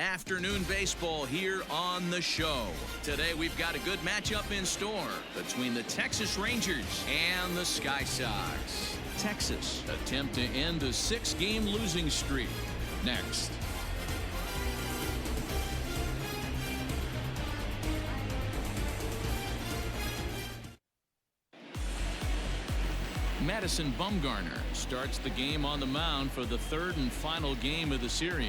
Afternoon baseball here on the show. Today we've got a good matchup in store between the Texas Rangers and the Sky Sox. Texas attempt to end a 6-game losing streak. Next. Madison Bumgarner starts the game on the mound for the third and final game of the series.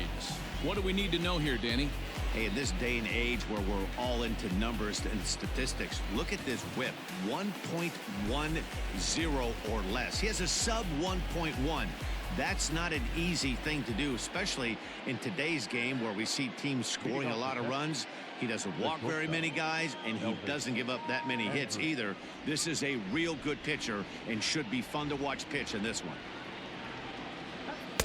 What do we need to know here, Danny? Hey, in this day and age where we're all into numbers and statistics, look at this whip, 1.10 or less. He has a sub 1.1. That's not an easy thing to do, especially in today's game where we see teams scoring a lot of runs. He doesn't walk very many guys, and he doesn't give up that many hits either. This is a real good pitcher and should be fun to watch pitch in this one.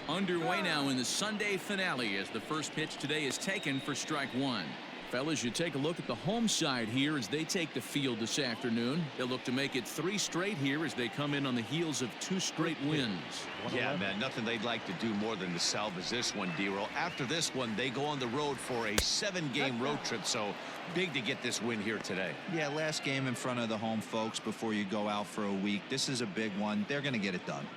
Underway now in the Sunday finale as the first pitch today is taken for strike one. Fellas, you take a look at the home side here as they take the field this afternoon. They'll look to make it 3 straight here as they come in on the heels of 2 straight wins. Yeah, man, nothing they'd like to do more than to salvage this one, D-Roll. After this one, they go on the road for a 7-game road trip, so big to get this win here today. Yeah, last game in front of the home folks before you go out for a week. This is a big one. They're going to get it done.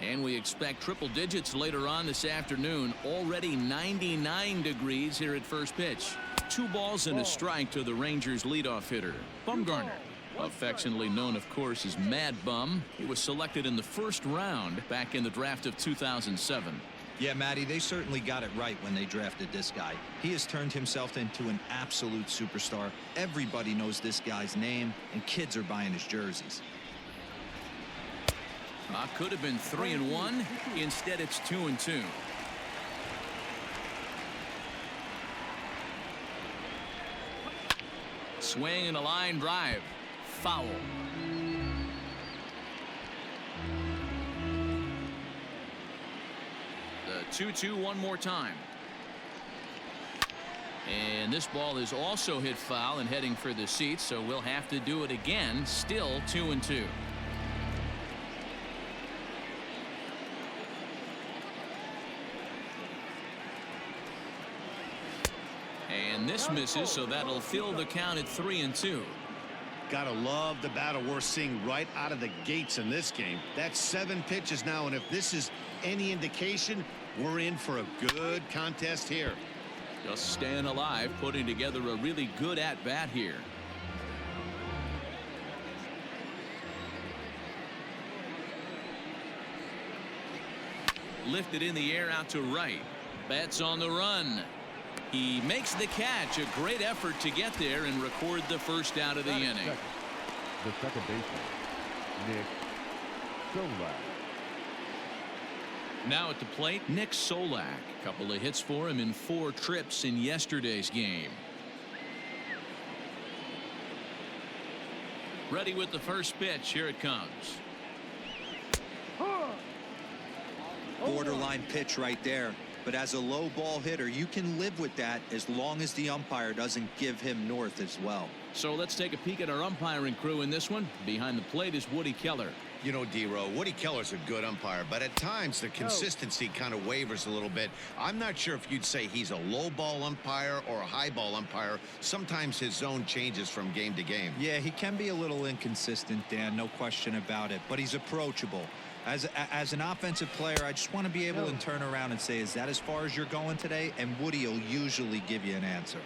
And we expect triple digits later on this afternoon. Already 99 degrees here at first pitch. 2 balls and a strike to the Rangers leadoff hitter, Bumgarner. Affectionately known, of course, as Mad Bum. He was selected in the first round back in the draft of 2007. Yeah, Matty, they certainly got it right when they drafted this guy. He has turned himself into an absolute superstar. Everybody knows this guy's name, and kids are buying his jerseys. Could have been 3-1. Instead, it's 2-2. Swing and a line drive. Foul. The 2-2 one more time. And this ball is also hit foul and heading for the seats, so we'll have to do it again. Still 2-2. And this misses, so that'll fill the count at 3-2. Gotta love the battle we're seeing right out of the gates in this game. That's 7 pitches now, and if this is any indication, we're in for a good contest here. Just staying alive, putting together a really good at-bat here. Lifted in the air out to right. Bats on the run. He makes the catch. A great effort to get there and record the first out of the inning. The second baseman, Nick Solak. Now at the plate, Nick Solak. A couple of hits for him in 4 trips in yesterday's game. Ready with the first pitch. Here it comes. Borderline pitch right there. But as a low ball hitter, you can live with that as long as the umpire doesn't give him north as well. So let's take a peek at our umpiring crew in this one. Behind the plate is Woody Keller. You know, D-Row, Woody Keller's a good umpire, but at times the consistency kind of wavers a little bit. I'm not sure if you'd say he's a low ball umpire or a high ball umpire. Sometimes his zone changes from game to game. Yeah, he can be a little inconsistent, Dan, no question about it, but he's approachable. As an offensive player, I just want to be able to turn around and say, is that as far as you're going today? And Woody will usually give you an answer.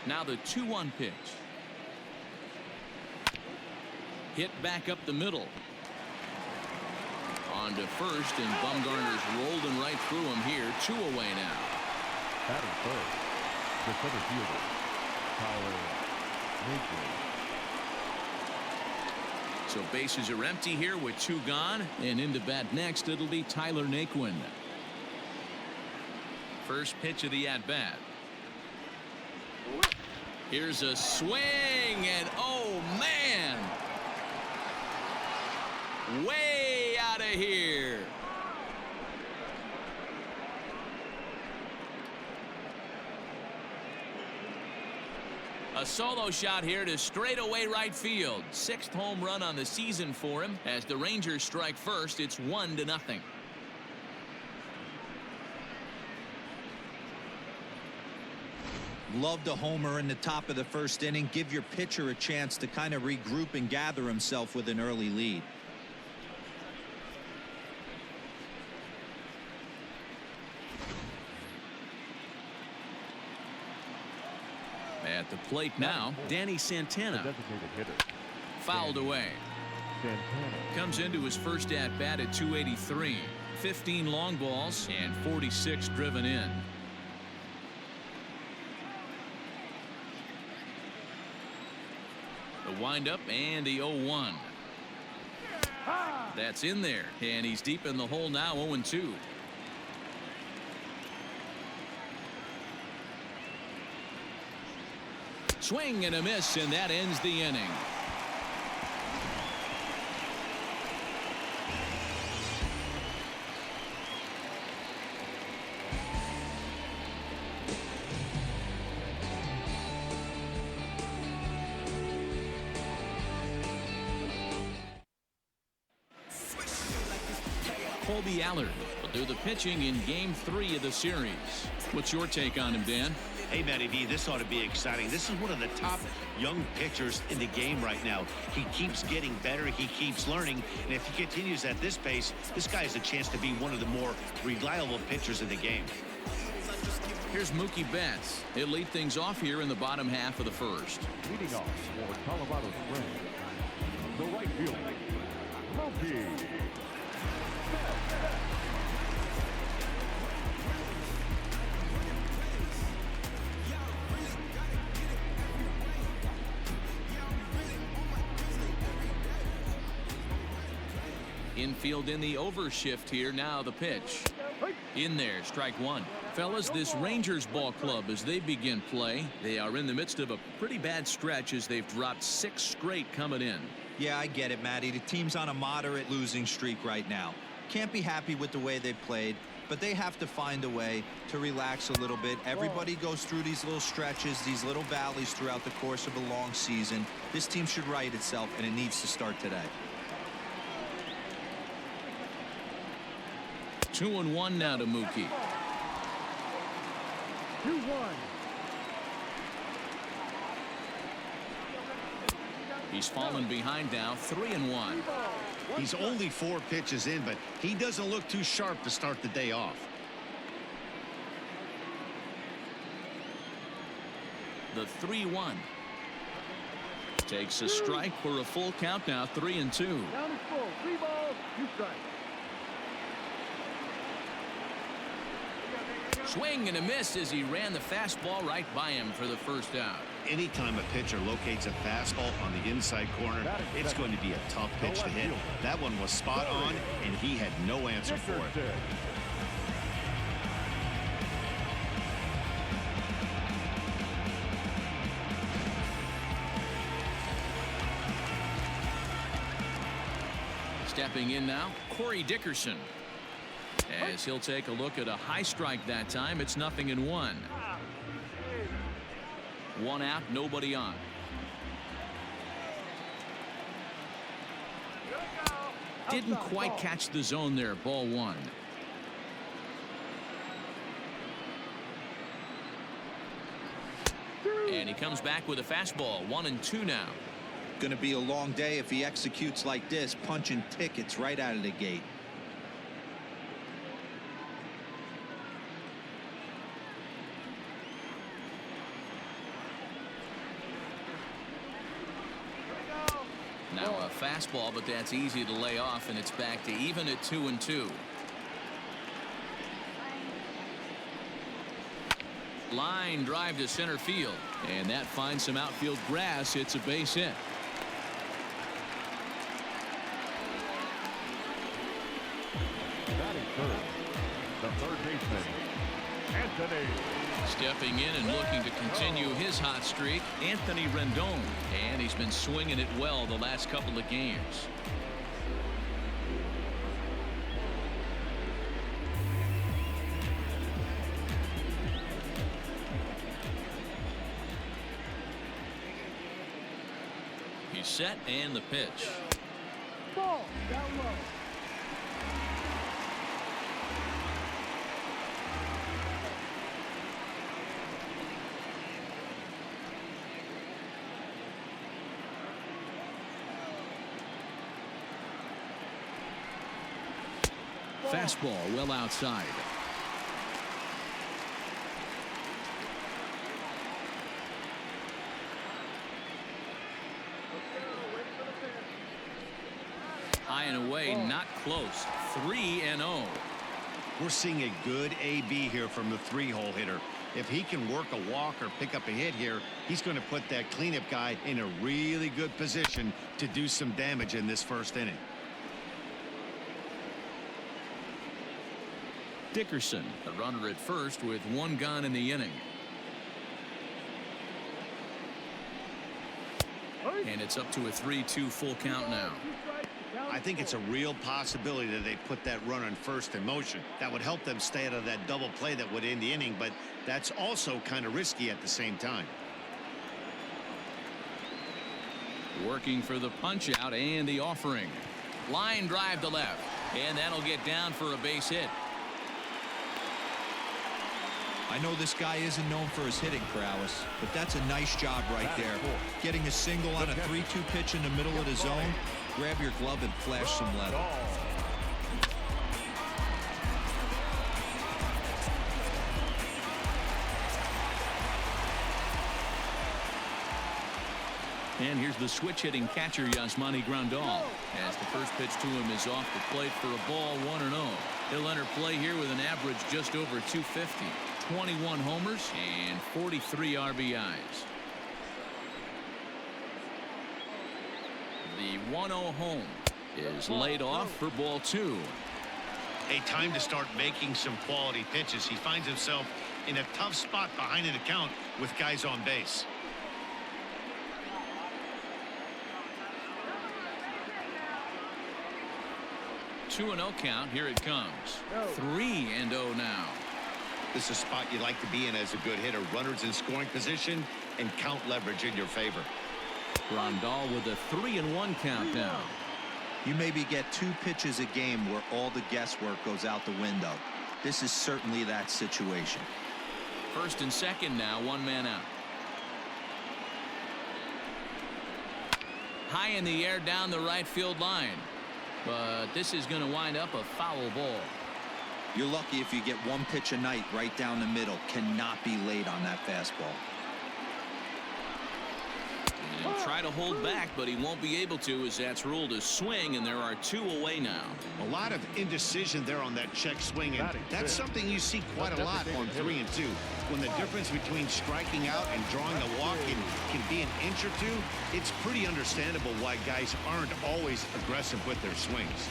Now the 2-1 pitch. Hit back up the middle. On to first, and Bumgarner's rolled him right through him here. 2 away now. Batting first, the center fielder, So bases are empty here with 2 gone, and into bat next it'll be Tyler Naquin. First pitch of the at-bat. Here's a swing, and oh man, way out of here. A solo shot here to straightaway right field. 6th home run on the season for him. As the Rangers strike first, it's 1-0. Love the homer in the top of the first inning. Give your pitcher a chance to kind of regroup and gather himself with an early lead. At the plate now, Danny Santana. Designated hitter. Fouled away. Santana. Comes into his first at bat at 283. 15 long balls and 46 driven in. The windup and the 0-1. That's in there, and he's deep in the hole now. 0-2. Swing and a miss, and that ends the inning. Colby Allard will do the pitching in Game 3 of the series. What's your take on him, Dan? Hey, Matty D, this ought to be exciting. This is one of the top young pitchers in the game right now. He keeps getting better. He keeps learning. And if he continues at this pace, this guy has a chance to be one of the more reliable pitchers in the game. Here's Mookie Betts. He'll lead things off here in the bottom half of the first. Leading off for Colorado Springs, the right fielder, Mookie. Infield in the overshift here. Now the pitch. In there, strike one. Fellas, this Rangers ball club, as they begin play, they are in the midst of a pretty bad stretch as they've dropped 6 straight coming in. Yeah, I get it, Matty. The team's on a moderate losing streak right now. Can't be happy with the way they played, but they have to find a way to relax a little bit. Everybody goes through these little stretches, these little valleys throughout the course of a long season. This team should right itself, and it needs to start today. 2-1 now to Mookie. 2-1. He's fallen behind now. 3-1. He's only 4 pitches in, but he doesn't look too sharp to start the day off. The 3-1. Takes a strike for a full count now. 3-2. Down is full. 3 balls, 2 strikes. Swing and a miss as he ran the fastball right by him for the first out. Anytime a pitcher locates a fastball on the inside corner, it's going to be a tough pitch to hit. That one was spot on, and he had no answer for it. Stepping in now, Corey Dickerson. As he'll take a look at a high strike that time. It's 0-1. 1 out, nobody on. Didn't quite catch the zone there. Ball 1. And he comes back with a fastball. 1-2 now. Going to be a long day if he executes like this, punching tickets right out of the gate. Now a fastball, but that's easy to lay off, and it's back to even at 2-2. Line drive to center field, and that finds some outfield grass. It's a base hit. Batting third, the third baseman, Anthony. Stepping in and looking to continue his hot streak, Anthony Rendon, and he's been swinging it well the last couple of games. He's set and the pitch. Ball down low. Fastball well outside. High and away, not close. 3-0. We're seeing a good AB here from the 3-hole hitter. If he can work a walk or pick up a hit here, he's going to put that cleanup guy in a really good position to do some damage in this first inning. Dickerson, the runner at first with one gone in the inning. And it's up to a 3-2 full count now. I think it's a real possibility that they put that runner in first in motion. That would help them stay out of that double play that would end the inning, but that's also kind of risky at the same time. Working for the punch out and the offering. Line drive to left, and that'll get down for a base hit. I know this guy isn't known for his hitting prowess, but that's a nice job right there. Getting a single on a 3-2 pitch in the middle of the zone. Grab your glove and flash some leather. And here's the switch hitting catcher Yasmani Grandal, as the first pitch to him is off the plate for a ball. 1-0. He'll enter play here with an average just over 250. 21 homers and 43 RBIs. The 1-0 home is laid off for ball 2. A time to start making some quality pitches. He finds himself in a tough spot behind an account with guys on base. Two and 0 count. Here it comes. 3-0 now. This is a spot you like to be in as a good hitter. Runners in scoring position and count leverage in your favor. Grandal with a 3-1 count now. You maybe get 2 pitches a game where all the guesswork goes out the window. This is certainly that situation. First and second now, one man out. High in the air down the right field line. But this is going to wind up a foul ball. You're lucky if you get 1 pitch a night right down the middle. Cannot be late on that fastball. He'll try to hold back, but he won't be able to, as that's ruled a swing, and there are 2 away now. A lot of indecision there on that check swing, and that's something you see quite a lot on 3 and 2. When the difference between striking out and drawing a walk can be an inch or 2, it's pretty understandable why guys aren't always aggressive with their swings.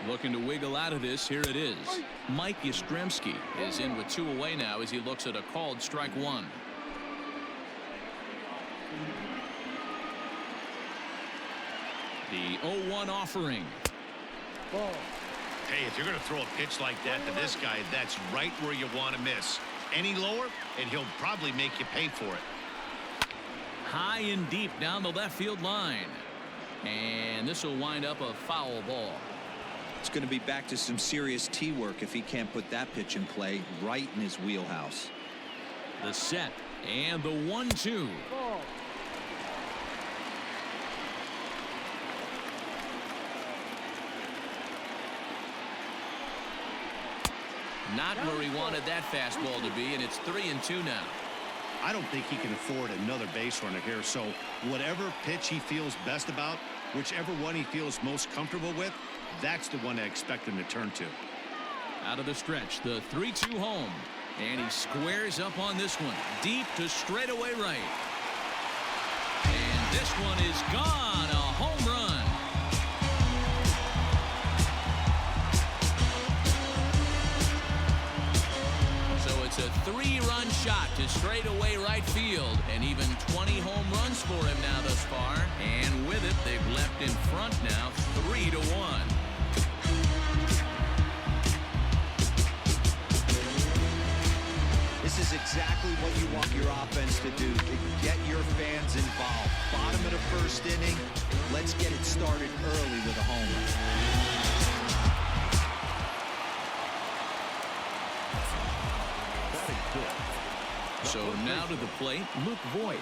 Looking to wiggle out of this. Here it is. Mike Yastrzemski is in with 2 away now as he looks at a called strike 1. The 0-1 offering. Hey, if you're going to throw a pitch like that to this guy, that's right where you want to miss. Any lower, and he'll probably make you pay for it. High and deep down the left field line. And this will wind up a foul ball. It's going to be back to some serious tee work if he can't put that pitch in play right in his wheelhouse. The set and the 1-2. Not where he wanted that fastball to be, and it's 3-2 now. I don't think he can afford another base runner here, so whatever pitch he feels best about, whichever one he feels most comfortable with, that's the one I expect him to turn to. Out of the stretch, the 3-2 home, and he squares up on this one, deep to straightaway right. And this one is gone, a home run. So it's a 3-run shot to straightaway right field, and even 20 home runs for him now thus far. And with it, they've left in front now, 3-1. This is exactly what you want your offense to do, to get your fans involved. Bottom of the first inning, let's get it started early with a homer. So now to the plate, Luke Voigt.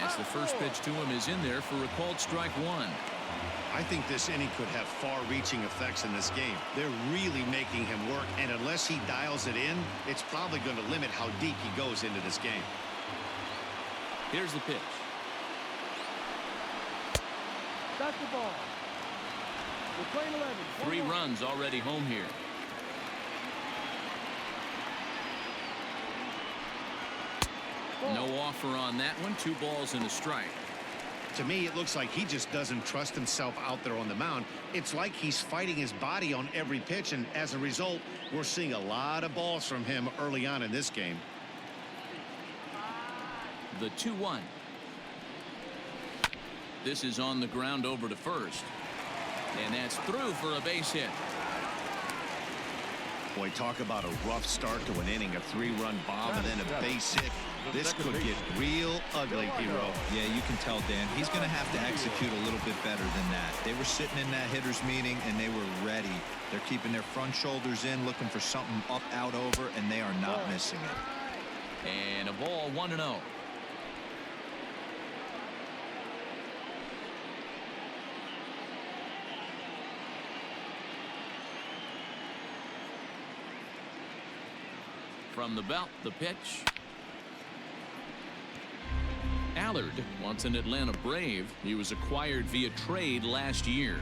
As the first pitch to him is in there for a called strike one. I think this inning could have far-reaching effects in this game. They're really making him work, and unless he dials it in, it's probably going to limit how deep he goes into this game. Here's the pitch. That's the ball. We're playing 11. 3 runs already home here. No offer on that one. 2 balls and a strike. To me, it looks like he just doesn't trust himself out there on the mound. It's like he's fighting his body on every pitch, and as a result, we're seeing a lot of balls from him early on in this game. The 2-1. This is on the ground over to first. And that's through for a base hit. Boy, talk about a rough start to an inning, a 3-run bomb and then a base hit. This could get real ugly, Hero. Yeah, you can tell, Dan. He's going to have to execute a little bit better than that. They were sitting in that hitters meeting, and they were ready. They're keeping their front shoulders in, looking for something up, out, over, and they are not missing it. And a ball, 1-0. From the belt, the pitch. Allard wants an Atlanta Brave. He was acquired via trade last year.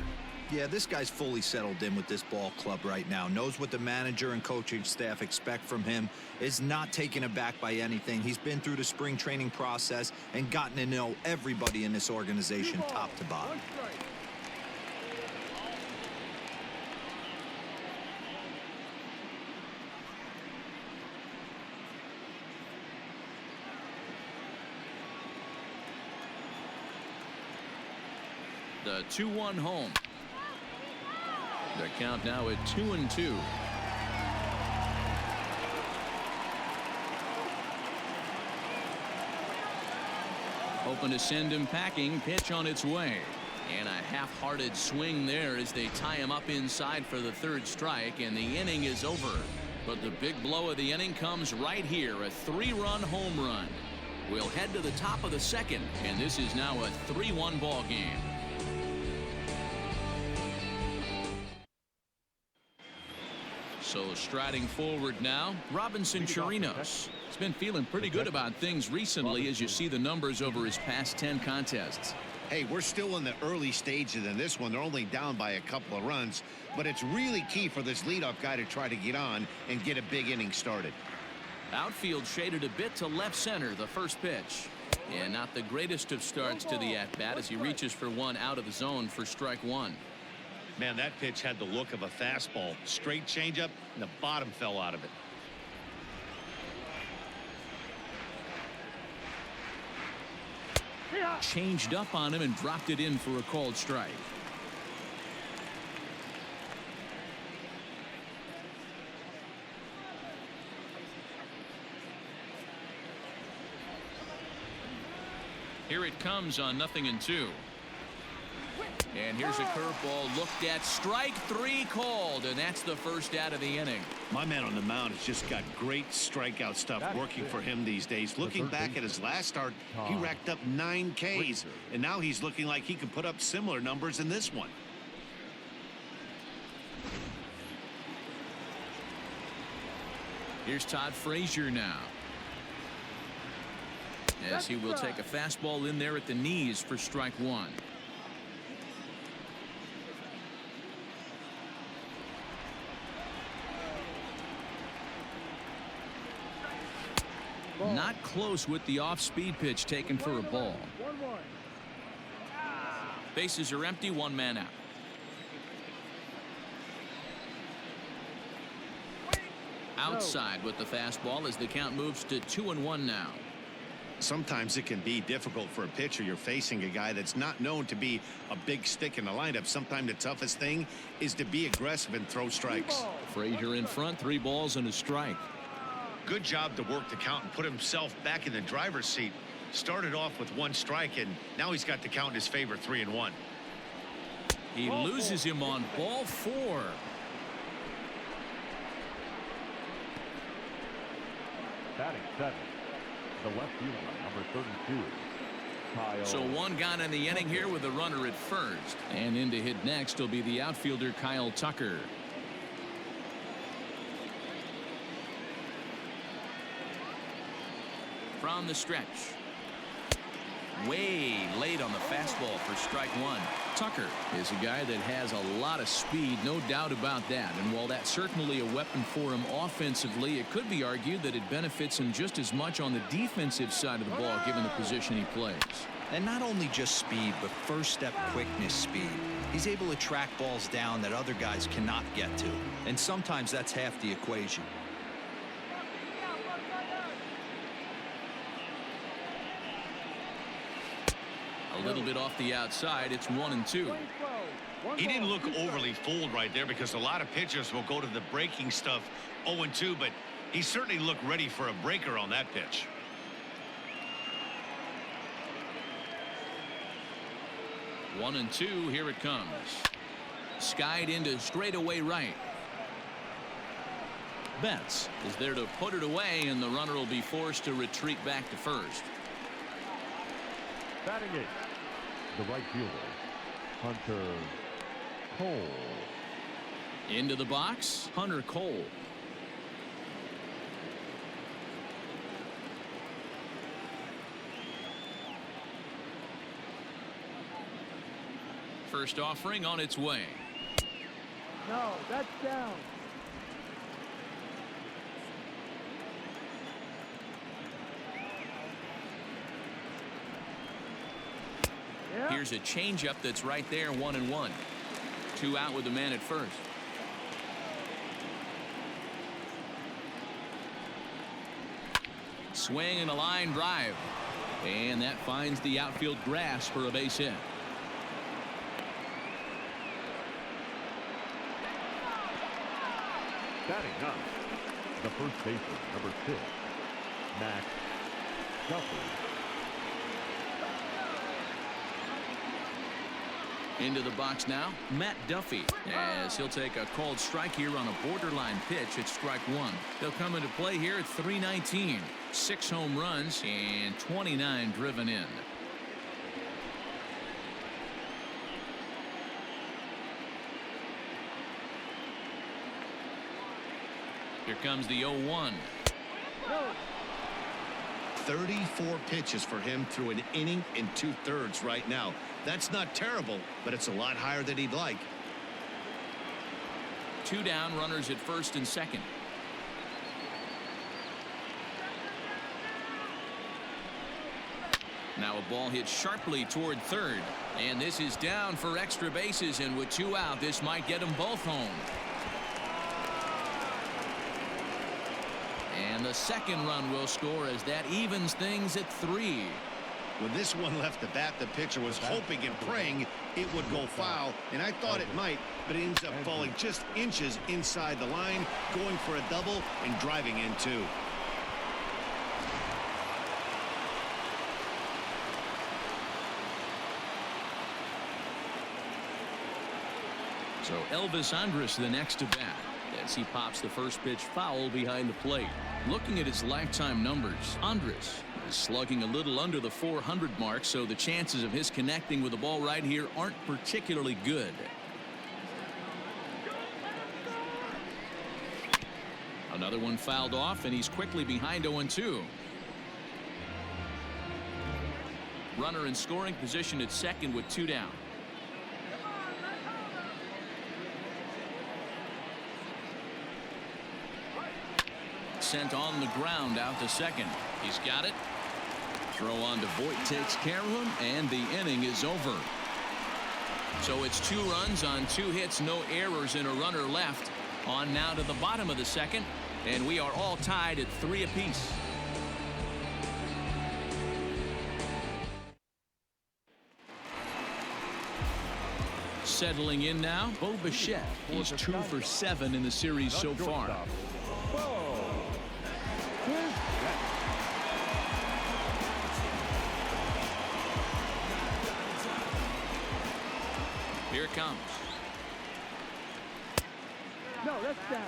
Yeah, this guy's fully settled in with this ball club right now. Knows what the manager and coaching staff expect from him. Is not taken aback by anything. He's been through the spring training process and gotten to know everybody in this organization top to bottom. The 2-1 home. The count now at 2-2. Hoping to send him packing. Pitch on its way. And a half-hearted swing there as they tie him up inside for the 3rd strike, and the inning is over. But the big blow of the inning comes right here. A 3-run home run. We'll head to the top of the 2nd, and this is now a 3-1 ball game. So striding forward now, Robinson Chirinos. He's been feeling pretty good about things recently as you see the numbers over his past 10 contests. Hey, we're still in the early stages in this one. They're only down by a couple of runs, but it's really key for this leadoff guy to try to get on and get a big inning started. Outfield shaded a bit to left center, the first pitch. And not the greatest of starts to the at-bat as he reaches for one out of the zone for strike one. Man, that pitch had the look of a fastball. Straight changeup, and the bottom fell out of it. Changed up on him and dropped it in for a called strike. Here it comes on 0-2. And here's a curveball looked at. Strike 3 called, and that's the first out of the inning. My man on the mound has just got great strikeout stuff working for him these days. Looking back at his last start, he racked up 9 Ks, and now he's looking like he can put up similar numbers in this one. Here's Todd Frazier now. As he will take a fastball in there at the knees for strike 1. Not close with the off-speed pitch taken for a ball. Bases are empty, 1 man out. Outside with the fastball as the count moves to 2-1 now. Sometimes it can be difficult for a pitcher. You're facing a guy that's not known to be a big stick in the lineup. Sometimes the toughest thing is to be aggressive and throw strikes. Frazier in front, 3 balls and a strike. Good job to work the count and put himself back in the driver's seat. Started off with 1 strike, and now he's got the count in his favor, 3-1. He loses him on ball 4. Batting 7, the left fielder, number 32. Kyle. So 1 gone in the inning here with a runner at first. And in to hit next will be the outfielder Kyle Tucker. From the stretch. Way late on the fastball for strike 1. Tucker is a guy that has a lot of speed, no doubt about that. And while that's certainly a weapon for him offensively, it could be argued that it benefits him just as much on the defensive side of the ball, given the position he plays. And not only just speed, but first step quickness speed. He's able to track balls down that other guys cannot get to. And sometimes that's half the equation. A little bit off the outside. It's 1-2. He didn't look overly fooled right there, because a lot of pitchers will go to the breaking stuff 0-2, but he certainly looked ready for a breaker on that pitch. One and 2. Here it comes. Skied into straightaway right. Betts is there to put it away, and the runner will be forced to retreat back to first. Batting 8, the right fielder, Hunter Cole. Into the box, Hunter Cole. First offering on its way. No, that's down. Here's a changeup that's right there, 1-1. 2 out with the man at first. Swing and a line drive. And that finds the outfield grass for a base hit. Batting 9, the first baseman, number 6, Max Duffy. Into the box now, Matt Duffy, as he'll take a called strike here on a borderline pitch at strike 1. He'll come into play here at 319. 6 home runs and 29 driven in. Here comes the 0-1. 34 pitches for him through an inning and 2/3 right now. That's not terrible, but it's a lot higher than he'd like. 2 down, runners at first and second. Now a ball hit sharply toward third, and this is down for extra bases, and with 2 out, this might get them both home. And the second run will score as that evens things at 3. When this one left the bat, the pitcher was hoping and praying it would go foul, and I thought it might, but it ends up falling just inches inside the line, going for a double and driving in 2. So Elvis Andrus the next to bat as he pops the first pitch foul behind the plate. Looking at his lifetime numbers, Andrus is slugging a little under the 400 mark, so the chances of his connecting with the ball right here aren't particularly good. Another one fouled off, and he's quickly behind 0-2. Runner in scoring position at second with 2 down. Sent on the ground out to second. He's got it. Throw on to Voit takes care of him, and the inning is over. So it's 2 runs on 2 hits, no errors, and a runner left. On now to the bottom of the second, and we are all tied at 3 apiece. Settling in now, Bo Bichette. He's 2 for 7 in the series so far. down.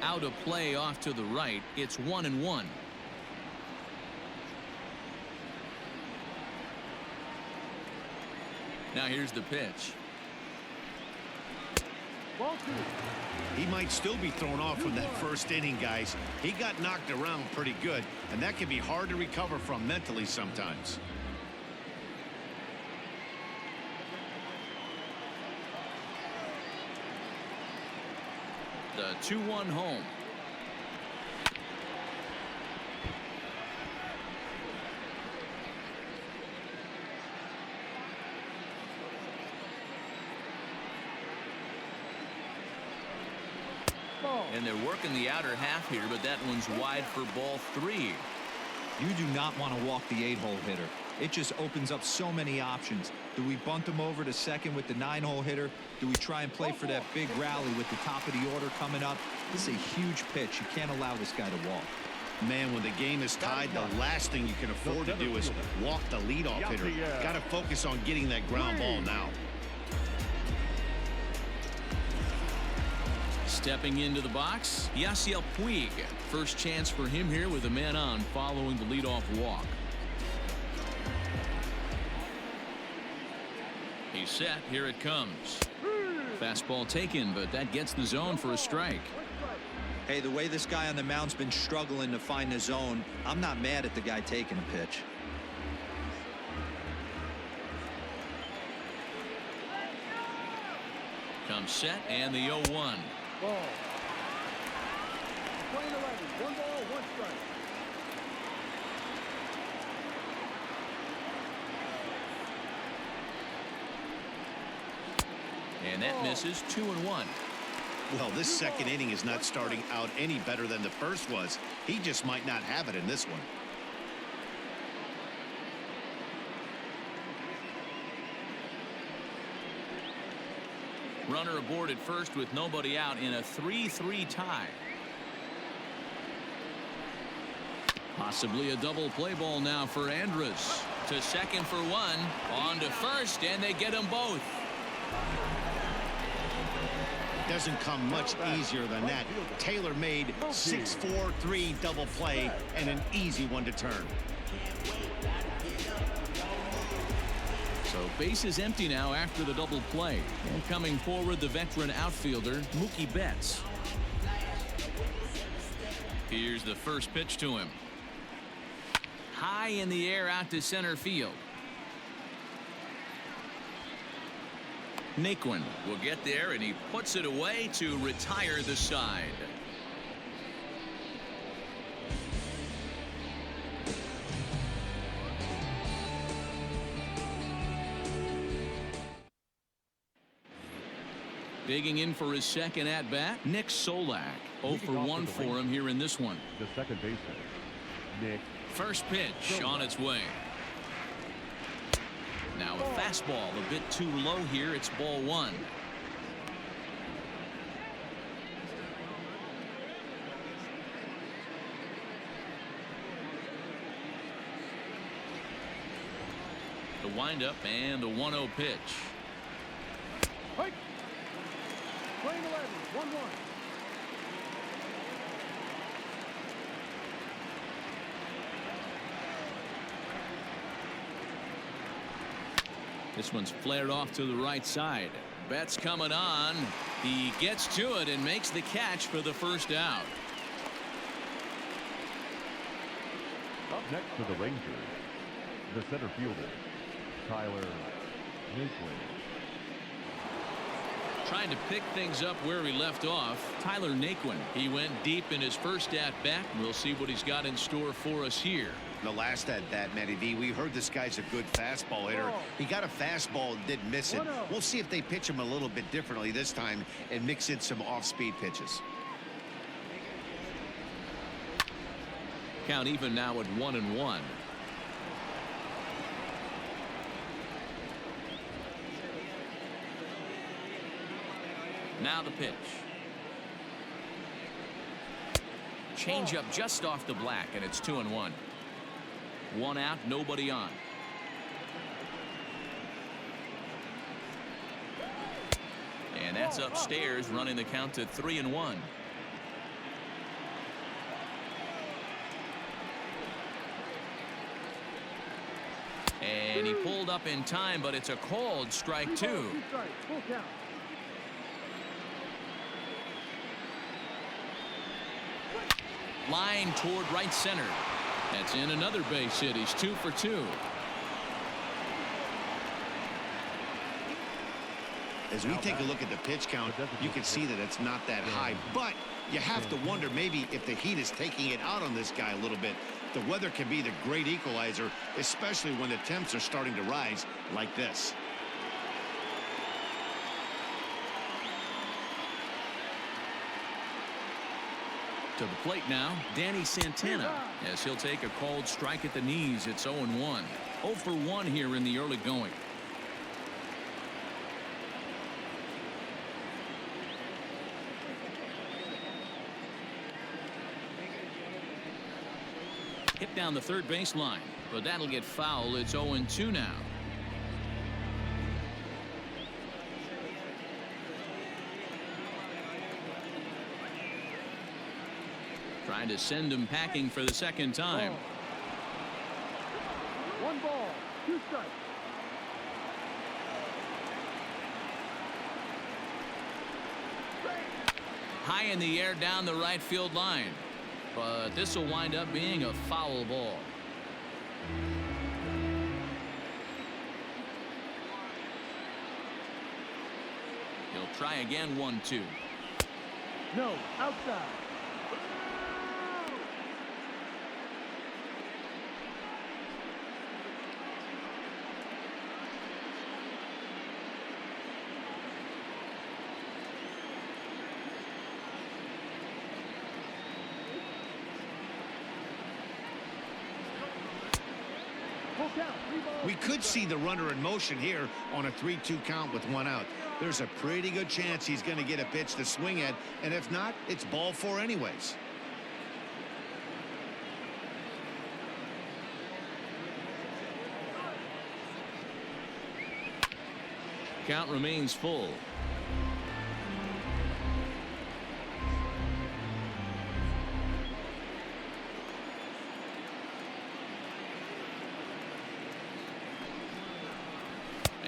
Out of play off to the right. It's 1-1. Now here's the pitch. Ball two. He might still be thrown off from that first inning, guys. He got knocked around pretty good, and that can be hard to recover from mentally sometimes. The 2-1 home. And they're working the outer half here, but that one's wide for ball 3. You do not want to walk the 8-hole hitter. It just opens up so many options. Do we bunt him over to second with the 9-hole hitter? Do we try and play for that big rally with the top of the order coming up? This is a huge pitch. You can't allow this guy to walk. Man, when the game is tied, the last thing you can afford to do is walk the leadoff hitter. Got to focus on getting that ground ball now. Stepping into the box, Yasiel Puig. First chance for him here with a man on following the leadoff walk. He's set. Here it comes. Fastball taken, but that gets the zone for a strike. Hey, the way this guy on the mound's been struggling to find the zone, I'm not mad at the guy taking a pitch. Comes set and the 0-1. Ball. 20-11. 1 ball, 1 strike. And that misses. 2-1. Well, this second inning is not starting out any better than the first was. He just might not have it in this one. Runner aboard at first with nobody out in a 3-3 tie. Possibly a double play ball now for Andrus. To second for 1. On to first, and they get them both. Doesn't come much easier than that. Tailor-made 6-4-3 double play and an easy one to turn. So base is empty now after the double play. And coming forward, the veteran outfielder, Mookie Betts. Here's the first pitch to him. High in the air out to center field. Naquin will get there, and he puts it away to retire the side. Digging in for his second at-bat, Nick Solak. 0 for 1 for him here in this one. The second baseman, Nick. First pitch on its way. Now a fastball a bit too low here. It's ball 1. The windup and the 1-0 pitch. Hike. 20-11. 1-1. This one's flared off to the right side. Betts coming on. He gets to it and makes the catch for the first out. Up next for the Rangers, the center fielder, Tyler Naquin. Trying to pick things up where he left off, Tyler Naquin. He went deep in his first at-bat. We'll see what he's got in store for us here. The last at-bat, Matty V, we heard this guy's a good fastball hitter. He got a fastball and didn't miss it. We'll see if they pitch him a little bit differently this time and mix in some off-speed pitches. Count even now at 1-1. Now the pitch. Change up just off the black, and it's 2-1. 1 out, nobody on. And that's upstairs, running the count to 3-1. And he pulled up in time, but it's a called strike 2. Full count. Line toward right center. That's in another base hit. He's 2 for 2. As we take a look at the pitch count, you can see that it's not that high, but you have to wonder maybe if the heat is taking it out on this guy a little bit. The weather can be the great equalizer, especially when the temps are starting to rise like this. To the plate now, Danny Santana, as he'll take a called strike at the knees. It's 0-1. 0 for 1 here in the early going. Hit down the third baseline, but that'll get foul. It's 0-2 now. Trying to send him packing for the second time. 1 ball, 2 strikes. High in the air down the right field line. But this will wind up being a foul ball. He'll try again. 1-2. No, outside. We could see the runner in motion here on a 3-2 count with 1 out. There's a pretty good chance he's going to get a pitch to swing at, and if not, it's ball 4 anyways. Count remains full.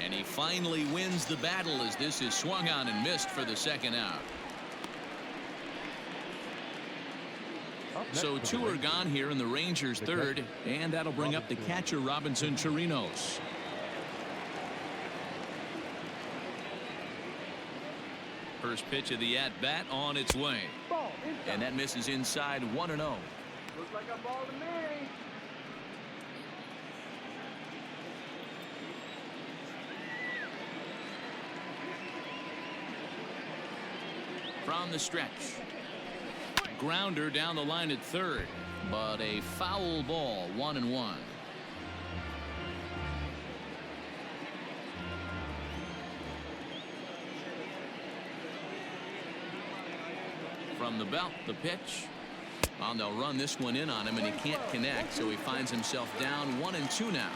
And he finally wins the battle as this is swung on and missed for the second out. So 2 are gone here in the Rangers' third, and that'll bring up the catcher Robinson Chirinos. First pitch of the at-bat on its way. And that misses inside. 1-0. Looks like a ball to me. From the stretch. Grounder down the line at third, but a foul ball. 1-1. From the belt, the pitch. Well, they'll run this one in on him, and he can't connect, so he finds himself down 1-2 now.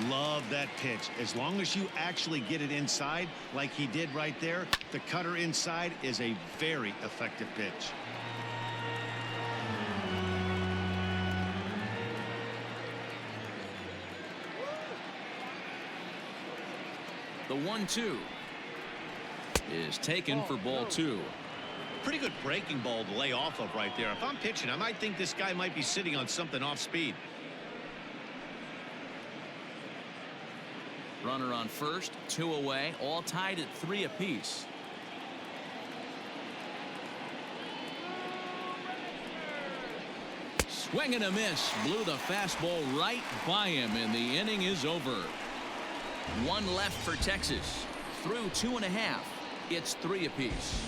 Love that pitch. As long as you actually get it inside like he did right there, the cutter inside is a very effective pitch. The 1-2 is taken for ball 2. Pretty good breaking ball to lay off of right there. If I'm pitching, I might think this guy might be sitting on something off speed. Runner on first, 2 away, all tied at 3 apiece. Swing and a miss. Blew the fastball right by him, and the inning is over. 1 left for Texas. Through 2.5. It's 3 apiece.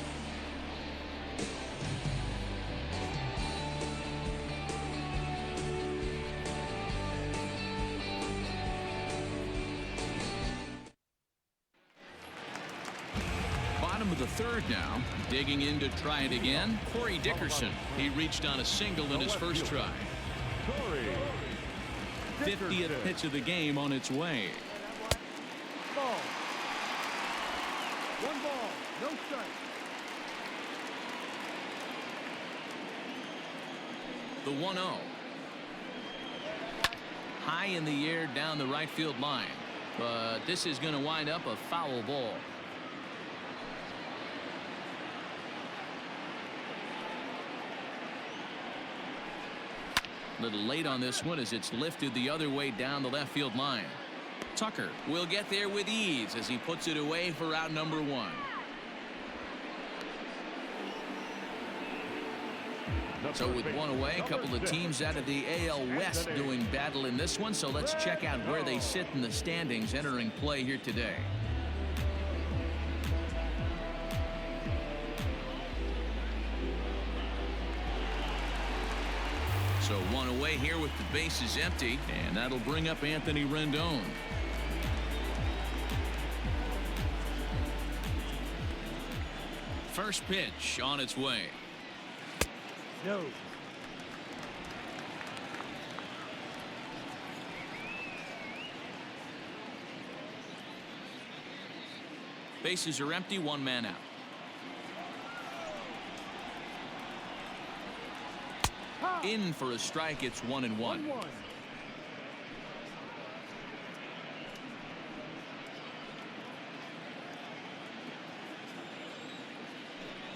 Bottom of the third now. Digging in to try it again. Corey Dickerson. He reached on a single in his first try. 50th pitch of the game on its way. One ball, no strike. The 1-0. High in the air down the right field line. But this is going to wind up a foul ball. A little late on this one as it's lifted the other way down the left field line. Tucker will get there with ease as he puts it away for out number 1. So with one away, a couple of teams out of the AL West doing battle in this one. So let's check out where they sit in the standings entering play here today. So one away here with the bases empty, and that'll bring up Anthony Rendon. First pitch on its way. No. Bases are empty, one man out. In for a strike, it's 1-1. 1-1.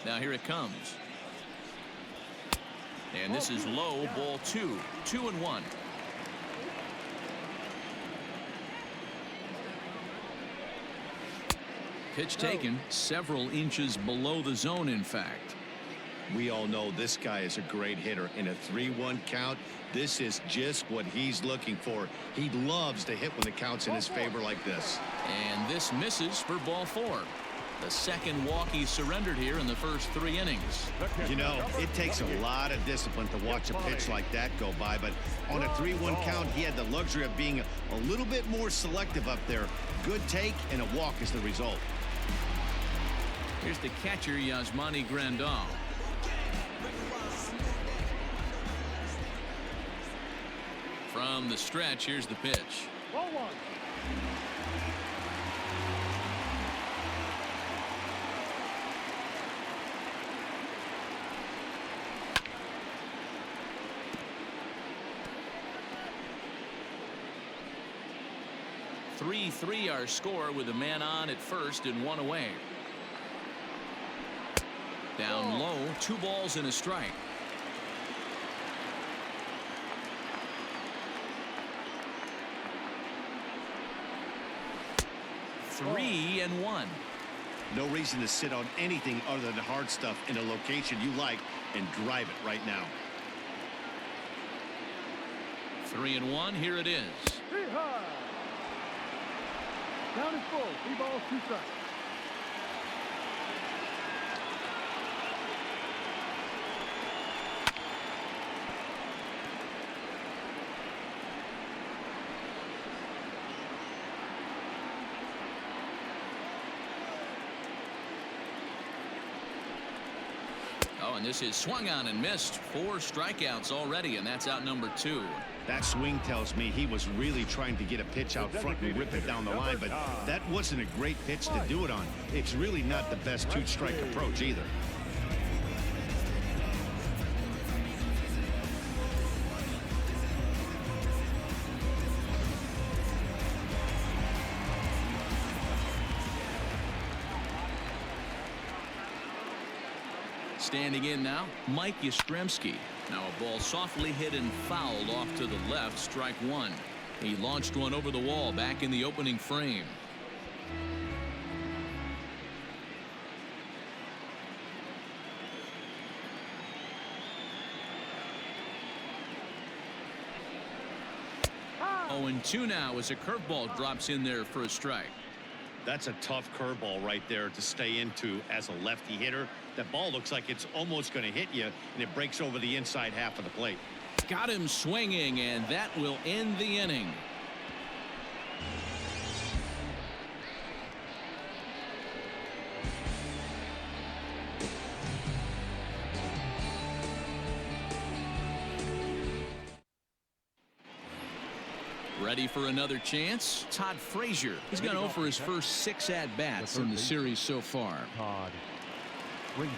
Now here it comes. And this is low, ball 2. 2-1. Pitch taken several inches below the zone, in fact. We all know this guy is a great hitter. In a 3-1 count, this is just what he's looking for. He loves to hit when the count's in his favor like this. And this misses for ball 4. The second walk he surrendered here in the first 3 innings. You know, it takes a lot of discipline to watch a pitch like that go by, but on a 3-1 count, he had the luxury of being a little bit more selective up there. Good take and a walk is the result. Here's the catcher, Yasmani Grandal. From the stretch, here's the pitch. Ball 1. 3-3 our score with a man on at first and one away. Down low, 2 balls and a strike. Three and 1. No reason to sit on anything other than hard stuff in a location you like and drive it right now. 3-1. Here it is. 3 high. Down is full. 3 balls, 2 strikes. Oh, and this is swung on and missed. 4 strikeouts already, and that's out number 2. That swing tells me he was really trying to get a pitch out front and rip it down the line, but that wasn't a great pitch to do it on. It's really not the best 2-strike approach either. Standing in now, Mike Yastrzemski. Now a ball softly hit and fouled off to the left, strike 1. He launched one over the wall back in the opening frame. Oh, 0-2 now as a curveball drops in there for a strike. That's a tough curveball right there to stay into as a lefty hitter. That ball looks like it's almost going to hit you, and it breaks over the inside half of the plate. Got him swinging, and that will end the inning. Ready for another chance? Todd Frazier. He's gone over his first 6 at-bats in the series so far. Todd Frazier.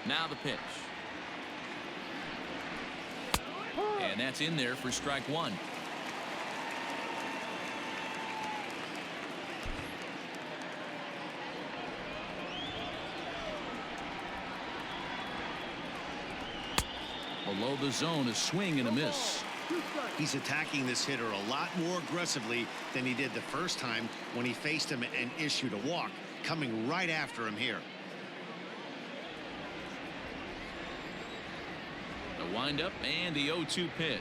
Now the pitch. And that's in there for strike 1. Below the zone, a swing and a miss. He's attacking this hitter a lot more aggressively than he did the first time when he faced him and issued a walk, coming right after him here. The windup and the 0-2 pitch.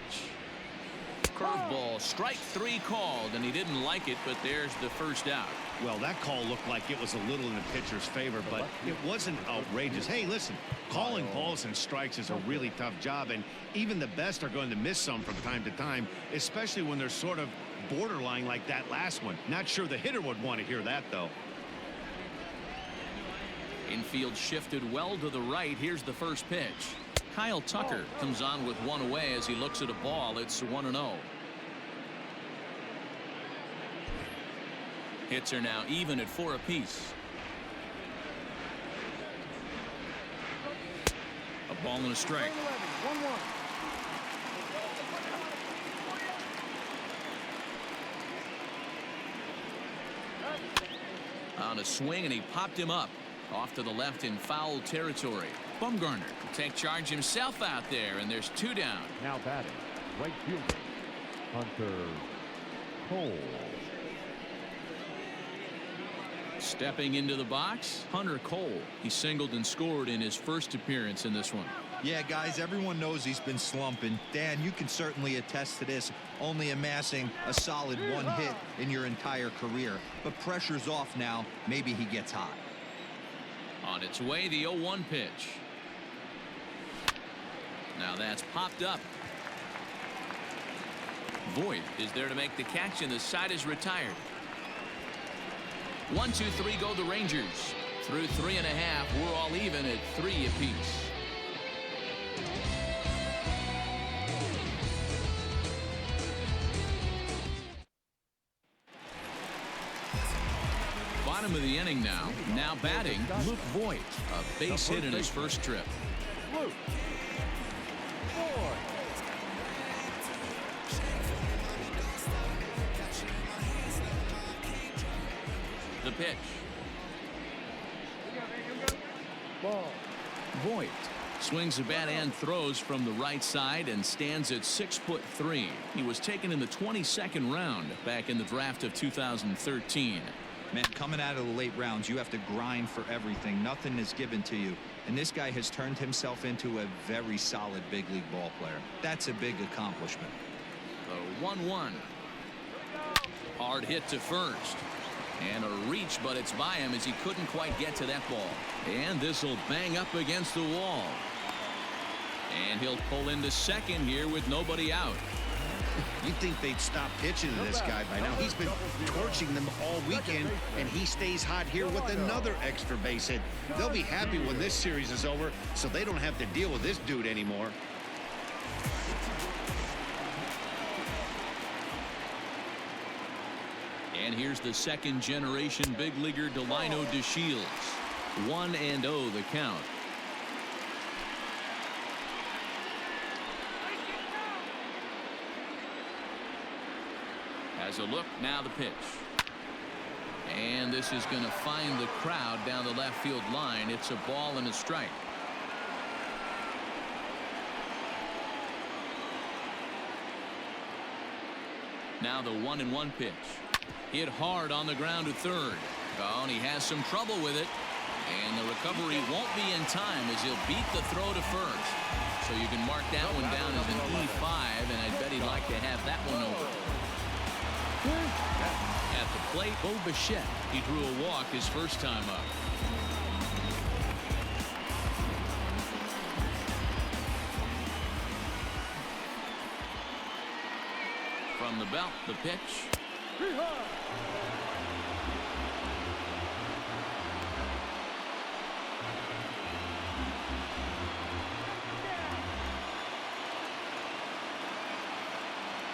Curveball, strike 3 called, and he didn't like it, but there's the first out. Well, that call looked like it was a little in the pitcher's favor, but it wasn't outrageous. Hey, listen, calling balls and strikes is a really tough job, and even the best are going to miss some from time to time, especially when they're sort of borderline like that last one. Not sure the hitter would want to hear that, though. Infield shifted well to the right. Here's the first pitch. Kyle Tucker comes on with 1 away as he looks at a ball. It's 1-0. Hits are now even at 4 apiece. A ball and a strike. 1-1. On a swing, and he popped him up off to the left in foul territory. Bumgarner will take charge himself out there, and there's 2 down. Now batting, right fielder, Hunter Cole. Stepping into the box, Hunter Cole. He singled and scored in his first appearance in this one. Yeah, guys, everyone knows he's been slumping. Dan, you can certainly attest to this, only amassing a solid 1 hit in your entire career. But pressure's off now. Maybe he gets hot. On its way, the 0-1 pitch. Now that's popped up. Voit is there to make the catch, and the side is retired. 1, 2, 3 go the Rangers. Through 3.5, we're all even at 3 apiece. Bottom of the inning now. Now batting, Luke Voit. A base hit in his first trip. Luke. The pitch. Ball. Voit swings the bat and throws from the right side and stands at 6'3". He was taken in the 22nd round back in the draft of 2013. Man, coming out of the late rounds, you have to grind for everything. Nothing is given to you. And this guy has turned himself into a very solid big league ball player. That's a big accomplishment. The 1-1. Hard hit to first. And a reach, but it's by him as he couldn't quite get to that ball. And this will bang up against the wall. And he'll pull into second here with nobody out. You'd think they'd stop pitching to this guy by now. He's been torching them all weekend, and he stays hot here with another extra base hit. They'll be happy when this series is over, so they don't have to deal with this dude anymore. And here's the second generation big leaguer Delino DeShields. 1-0 the count. As a look, now the pitch. And this is going to find the crowd down the left field line. It's a ball and a strike. Now the 1-1 pitch. Hit hard on the ground to third. Oh, and he has some trouble with it. And the recovery won't be in time as he'll beat the throw to first. So you can mark that one down as an E5, and I bet he'd like to have that one over. At the plate, Bo Bichette. He drew a walk his first time up. From the belt, the pitch.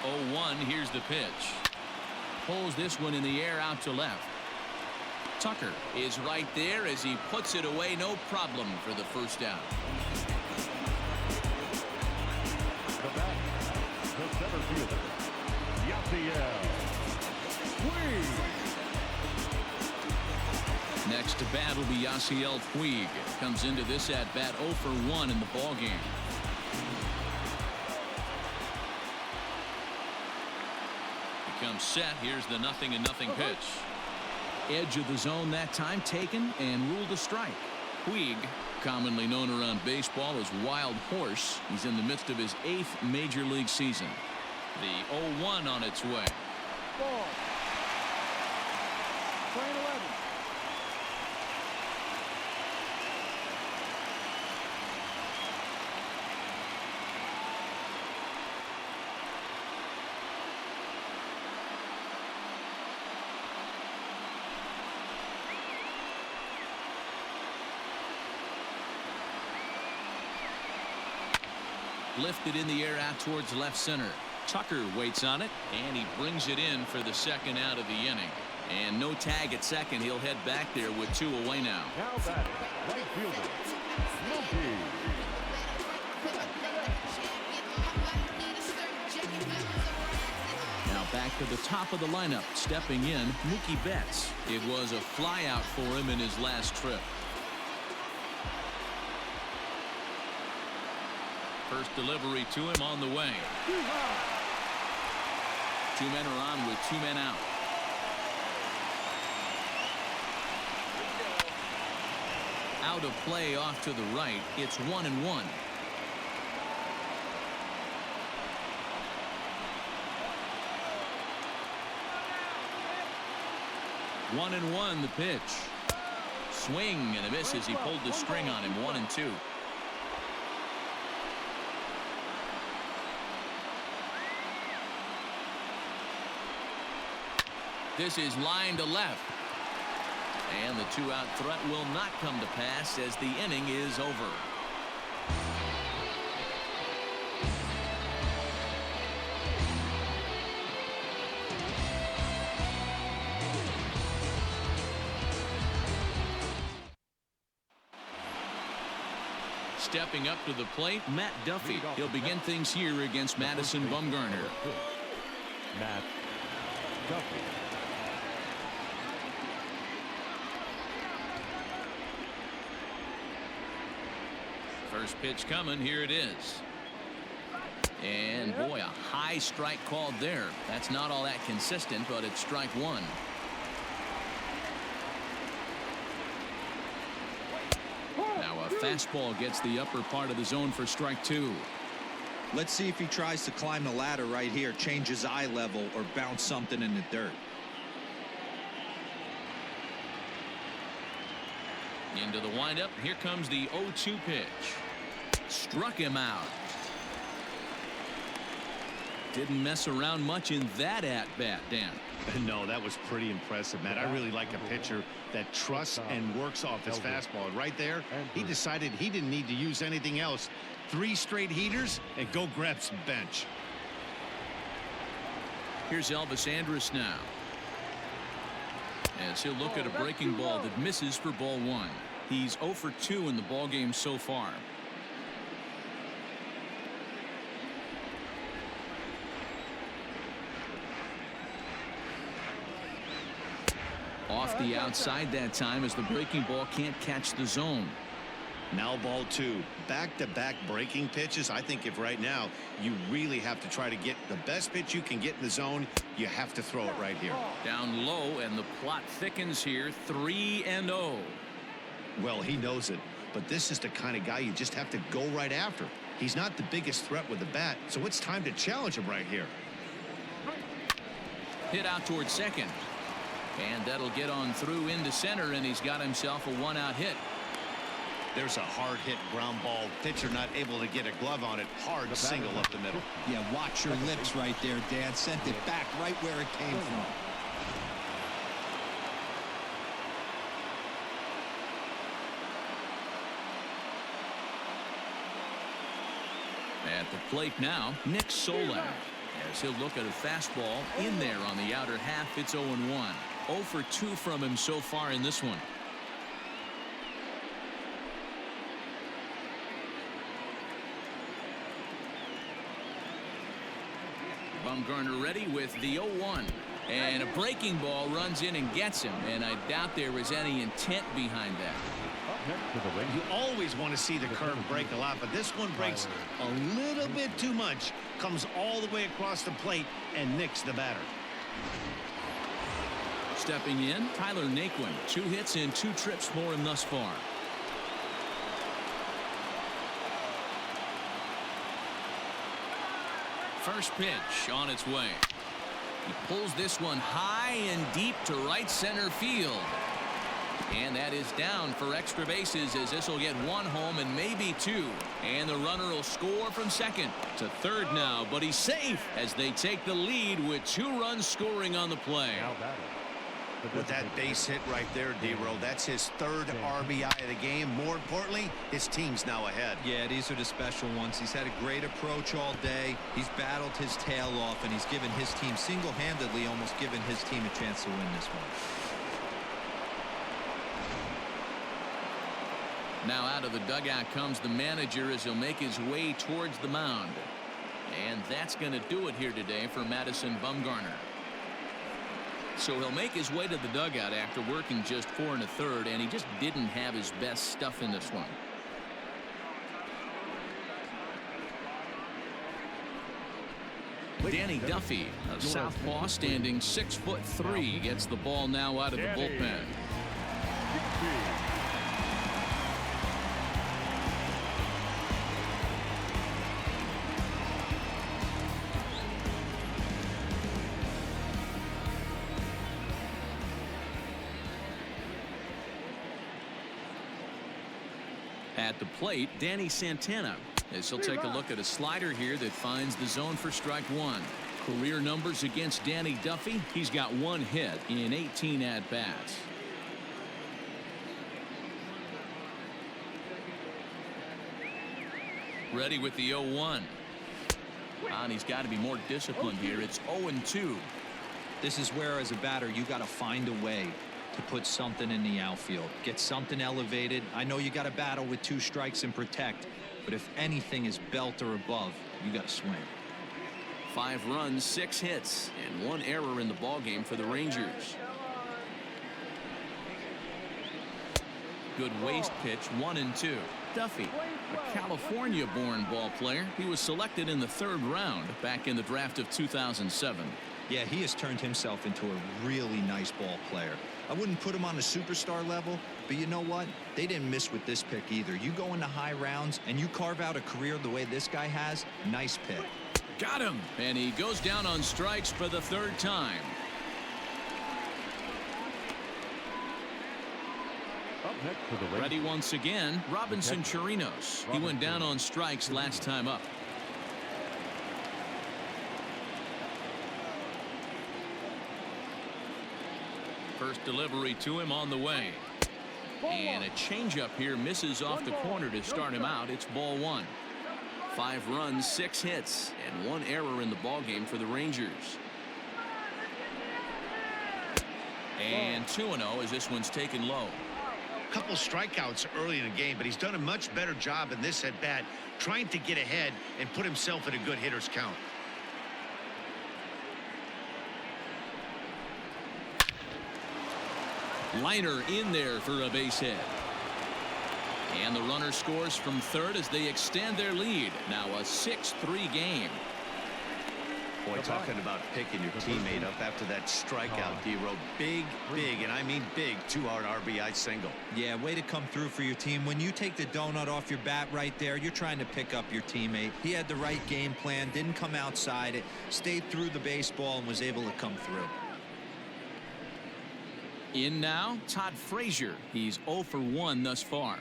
0-1. Here's the pitch. Pulls this one in the air out to left. Tucker is right there as he puts it away. No problem for the first out. The bat, the center fielder, Yasiel Puig. Next to bat will be Yasiel Puig. Comes into this at bat 0 for 1 in the ball game. He comes set. Here's the 0-0 pitch. Edge of the zone that time taken and ruled a strike. Puig, commonly known around baseball as Wild Horse, he's in the midst of his 8th major league season. The 0-1 on its way. Ball. Train 11. Lifted in the air out towards left center. Tucker waits on it, and he brings it in for the second out of the inning. And no tag at second. He'll head back there with 2 away now. Now batting, right fielder, Mookie. Now back to the top of the lineup. Stepping in, Mookie Betts. It was a flyout for him in his last trip. First delivery to him on the way. 2 men are on with 2 men out. Out of play off to the right. It's 1-1. One and one the pitch. Swing and a miss as he pulled the string on him. 1-2. This is line to left. And the 2-out threat will not come to pass as the inning is over. Stepping up to the plate, Matt Duffy. He'll begin things here against Madison Bumgarner. Matt Duffy. First pitch coming. Here it is. And boy, a high strike called there. That's not all that consistent, but it's strike 1. Now a fastball gets the upper part of the zone for strike 2. Let's see if he tries to climb the ladder right here, change his eye level, or bounce something in the dirt. Into the windup. Here comes the 0-2 pitch. Struck him out. Didn't mess around much in that at-bat, Dan. No, that was pretty impressive, Matt. I really like a pitcher that trusts and works off his fastball. Right there, he decided he didn't need to use anything else. 3 straight heaters and go grab some bench. Here's Elvis Andrus now. As he'll look at a breaking ball that misses for ball 1. He's 0 for 2 in the ball game so far. Off the outside that time as the breaking ball can't catch the zone. Now ball 2. Back-to-back breaking pitches. I think if right now you really have to try to get the best pitch you can get in the zone, you have to throw it right here. Down low, and the plot thickens here. 3-0. Well, he knows it, but this is the kind of guy you just have to go right after. He's not the biggest threat with the bat, so it's time to challenge him right here. Hit out towards second. And that'll get on through into center, and he's got himself a 1-out hit. There's a hard hit ground ball. Pitcher not able to get a glove on it. Hard single up the middle. Yeah, watch your lips right there, Dan. Sent it back right where it came from. At the plate now, Nick Solak. as he'll look at a fastball in there on the outer half. It's 0-1. 0 for 2 from him so far in this one. Bumgarner ready with the 0-1. And a breaking ball runs in and gets him. And I doubt there was any intent behind that. You always want to see the curve break a lot, but this one breaks a little bit too much. Comes all the way across the plate and nicks the batter. Stepping in, Tyler Naquin. 2 hits and 2 trips for him thus far. First pitch on its way. He pulls this one high and deep to right center field. And that is down for extra bases, as this will get 1 home and maybe 2. And the runner will score from second to third now, but he's safe as they take the lead with 2 runs scoring on the play. With that base hit right there, D-Row, that's his 3rd RBI of the game. More importantly, his team's now ahead. Yeah, these are the special ones. He's had a great approach all day. He's battled his tail off, and he's given his team single-handedly, almost given his team a chance to win this one. Now out of the dugout comes the manager as he'll make his way towards the mound. And that's going to do it here today for Madison Bumgarner. So he'll make his way to the dugout after working just 4 1/3, and he just didn't have his best stuff in this one. Danny Duffy, a southpaw standing 6'3", gets the ball now out of the bullpen. At the plate, Danny Santana, as he'll take a look at a slider here that finds the zone for strike 1. Career numbers against Danny Duffy. He's got 1 hit in 18 at-bats. Ready with the 0-1. And he's got to be more disciplined here. It's 0-2. This is where, as a batter, you got to find a way to put something in the outfield, get something elevated. I know you got to battle with 2 strikes and protect, but if anything is belt or above, you got to swing. 5 runs, 6 hits, and 1 error in the ballgame for the Rangers. Good waist pitch, 1-2. Duffy, a California-born ball player. He was selected in the 3rd round back in the draft of 2007. Yeah, he has turned himself into a really nice ball player. I wouldn't put him on a superstar level, but you know what? They didn't miss with this pick either. You go into high rounds and you carve out a career the way this guy has. Nice pick. Got him, and he goes down on strikes for the 3rd time. Up next to the Ready once again, Robinson Chirinos. He went down on strikes last time up. First delivery to him on the way. And a changeup here misses off the corner to start him out. It's ball 1. 5 runs, 6 hits, and 1 error in the ballgame for the Rangers. And 2-0 as this one's taken low. Couple strikeouts early in the game, but he's done a much better job in this at bat, trying to get ahead and put himself in a good hitter's count. Liner in there for a base hit. And the runner scores from 3rd as they extend their lead. Now a 6-3 game. Boy, talking about picking your teammate up after that strikeout, D-Row. Big, and I mean big, 2-out RBI single. Yeah, way to come through for your team. When you take the donut off your bat right there, you're trying to pick up your teammate. He had the right game plan, didn't come outside it, stayed through the baseball, and was able to come through. In now, Todd Frazier. He's 0 for 1 thus far.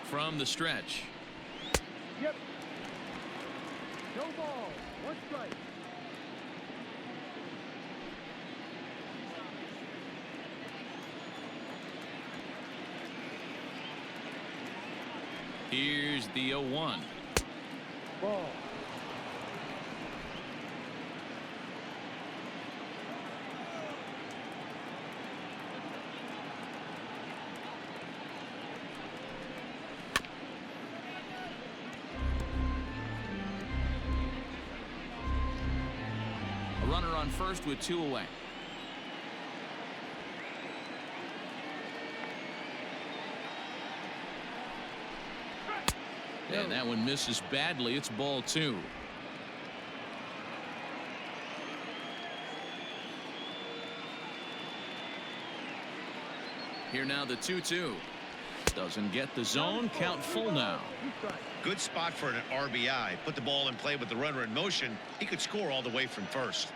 From the stretch. Yep. No ball. 1 strike. the 0-1. Ball. A runner on first with 2 away. And that one misses badly. It's ball 2. Here now the 2-2. Doesn't get the zone. Count full now. Good spot for an RBI. Put the ball in play with the runner in motion. He could score all the way from first.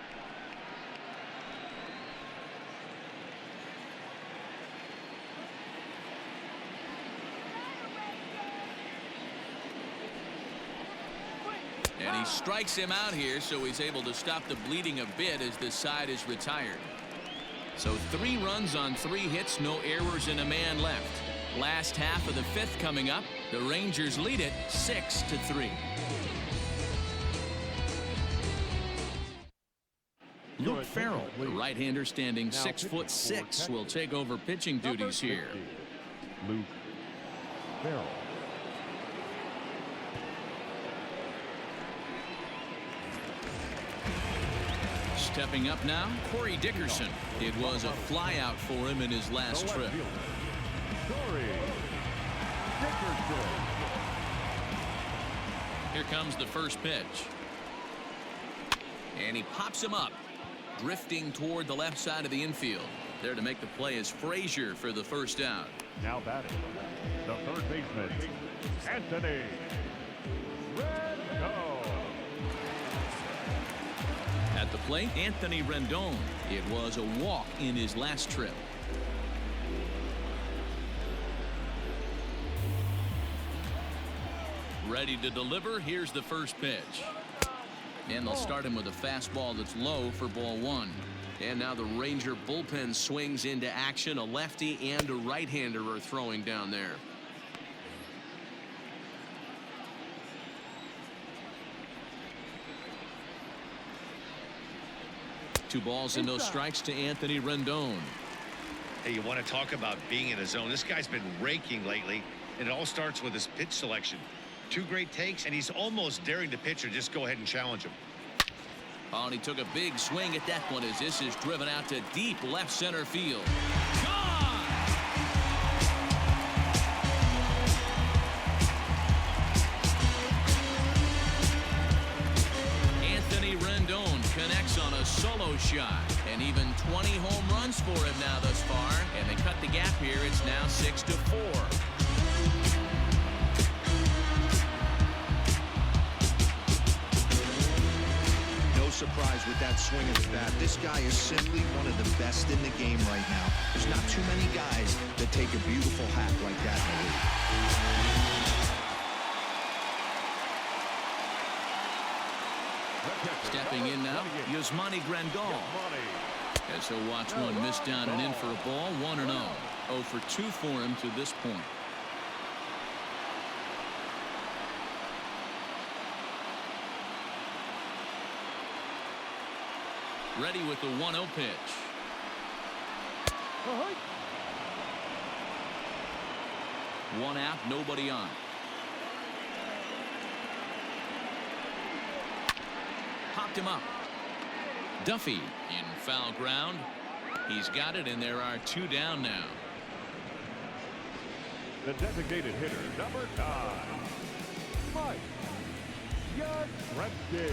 And he strikes him out here, so he's able to stop the bleeding a bit as this side is retired. So 3 runs on 3 hits, no errors, and a man left. Last half of the 5th coming up. The Rangers lead it 6-3. Luke Farrell, the right-hander standing 6'6", will take over pitching duties here. Luke Farrell. Stepping up now, Corey Dickerson. It was a flyout for him in his last trip. Here comes the first pitch. And he pops him up, drifting toward the left side of the infield. There to make the play is Frazier for the first out. Now batting, the third baseman, Anthony Rendon. At the plate, Anthony Rendon. It was a walk in his last trip. Ready to deliver. Here's the first pitch. And they'll start him with a fastball that's low for ball 1. And now the Ranger bullpen swings into action. A lefty and a right-hander are throwing down there. Two balls and no strikes to Anthony Rendon. Hey, you want to talk about being in a zone? This guy's been raking lately, and it all starts with his pitch selection. 2 great takes, and he's almost daring the pitcher just go ahead and challenge him. Oh, and he took a big swing at that one as this is driven out to deep left center field. Gone! Anthony Rendon connects on a solo shot, and even 20 home runs for him now thus far, and they cut the gap here. It's now 6-4. Surprised with that swing of the bat. This guy is simply one of the best in the game right now. There's not too many guys that take a beautiful hack like that in the league. Stepping in now, Yasmani Grandal. As he'll watch one miss down and in for a ball. 1-0. 0 for 2 for him to this point. Ready with the 1-0 pitch. One out, nobody on. Popped him up. Duffy in foul ground. He's got it, and there are 2 down now. The designated hitter, number 9, Mike Yastrzemski.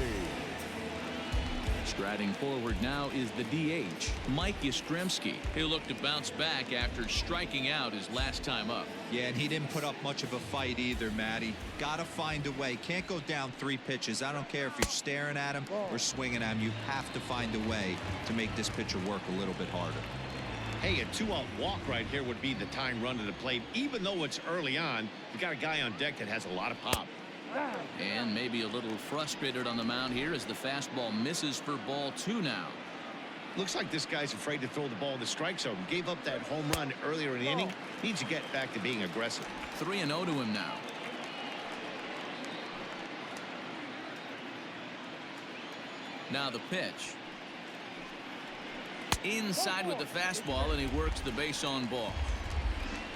Striding forward now is the DH, Mike Yastrzemski. He'll look to bounce back after striking out his last time up. Yeah, and he didn't put up much of a fight either, Matty. Got to find a way. Can't go down 3 pitches. I don't care if you're staring at him or swinging at him. You have to find a way to make this pitcher work a little bit harder. Hey, a 2-out walk right here would be the tying run to the plate. Even though it's early on, you got a guy on deck that has a lot of pop. And maybe a little frustrated on the mound here as the fastball misses for ball 2 now. Looks like this guy's afraid to throw the ball in the strike zone. Gave up that home run earlier in the inning. Needs to get back to being aggressive. 3-0 to him now. Now the pitch. Inside with the fastball, and he works the base on ball.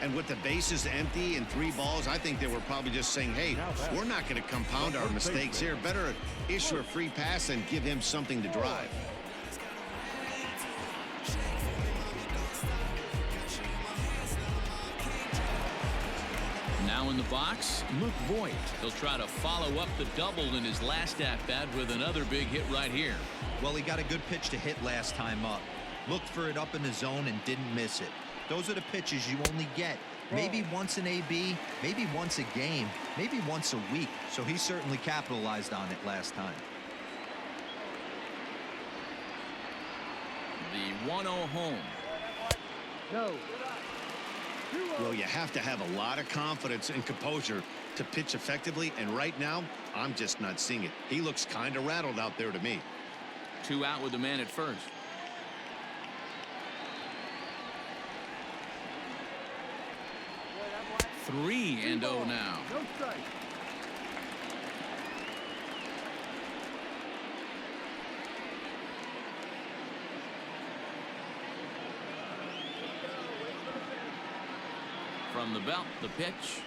And with the bases empty and 3 balls, I think they were probably just saying, hey, we're not going to compound our mistakes here. Better issue a free pass and give him something to drive. Now in the box, Luke Voigt. He'll try to follow up the double in his last at-bat with another big hit right here. Well, he got a good pitch to hit last time up. Looked for it up in the zone and didn't miss it. Those are the pitches you only get maybe once in AB, maybe once a game, maybe once a week. So he certainly capitalized on it last time. The 1-0 home. No. Well, you have to have a lot of confidence and composure to pitch effectively, and right now I'm just not seeing it. He looks kind of rattled out there to me. 2 out with the man at first. Three and 0 now. No strike. From the belt, the pitch.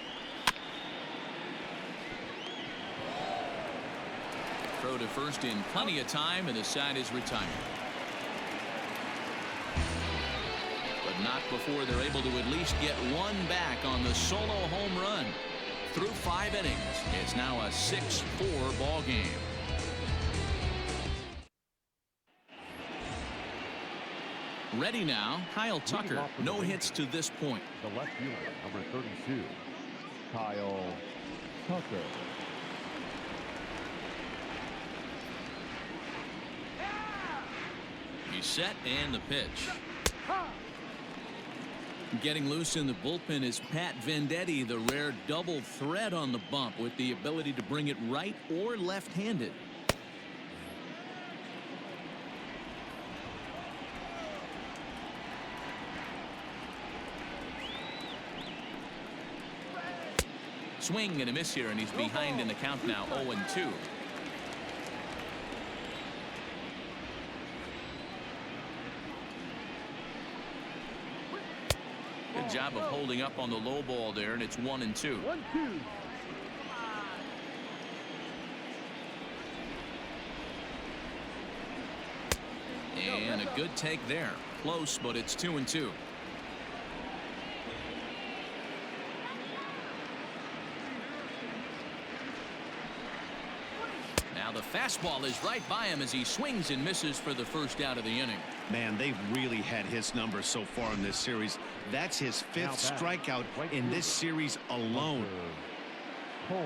Throw to first in plenty of time, and the side is retired. But not before they're able to at least get one back on the solo home run. Through 5 innings, it's now a 6-4 ball game. Ready now, Kyle Tucker. No hits to this point. The left fielder, number 32, Kyle Tucker. He's set, and the pitch. Getting loose in the bullpen is Pat Venditti, the rare double threat on the bump with the ability to bring it right or left-handed. Swing and a miss here, and he's behind in the count now, 0-2. Good job of holding up on the low ball there, and it's 1-2. 1-2. And a good take there. Close, but it's 2-2. Now the fastball is right by him as he swings and misses for the first out of the inning. Man, they've really had his number so far in this series. That's his 5th strikeout in this series alone. Cole.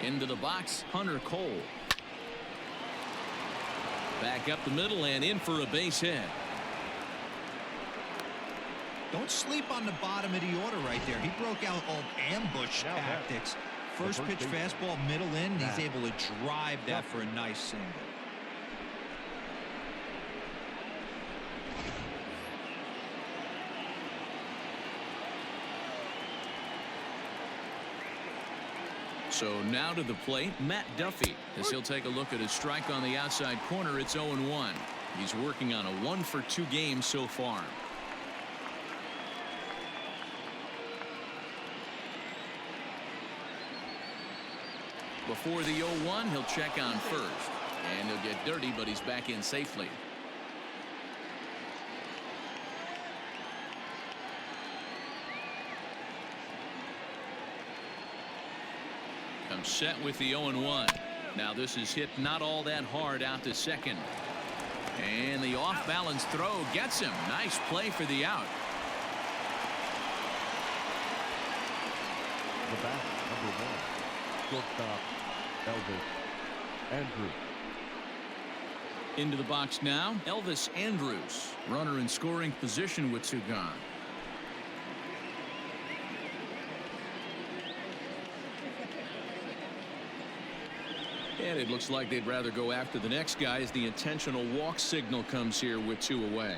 Into the box, Hunter Cole. Back up the middle and in for a base hit. Don't sleep on the bottom of the order right there. He broke out all ambush tactics. First pitch fastball, middle in, and he's able to drive that for a nice single. So now to the plate, Matt Duffy, as he'll take a look at his strike on the outside corner. It's 0-1. He's working on a 1-for-2 game so far. Before the 0-1, he'll check on first, and he'll get dirty, but he's back in safely. Comes set with the 0-1. Now this is hit not all that hard out to second, and the off-balance throw gets him. Nice play for the out. The bat, number 1, shortstop Elvis Andrews. Into the box now, Elvis Andrews, runner in scoring position with 2 gone. And it looks like they'd rather go after the next guy as the intentional walk signal comes here with 2 away.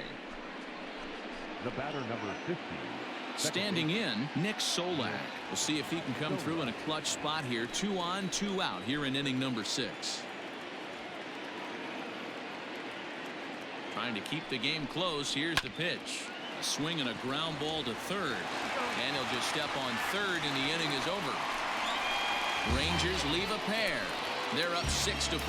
The batter, number 50. Standing in, Nick Solak. We'll see if he can come through in a clutch spot here. 2 on, 2 out here in inning number 6. Trying to keep the game close. Here's the pitch. A swing and a ground ball to third. And he'll just step on third and the inning is over. Rangers leave a pair. They're up 6-4.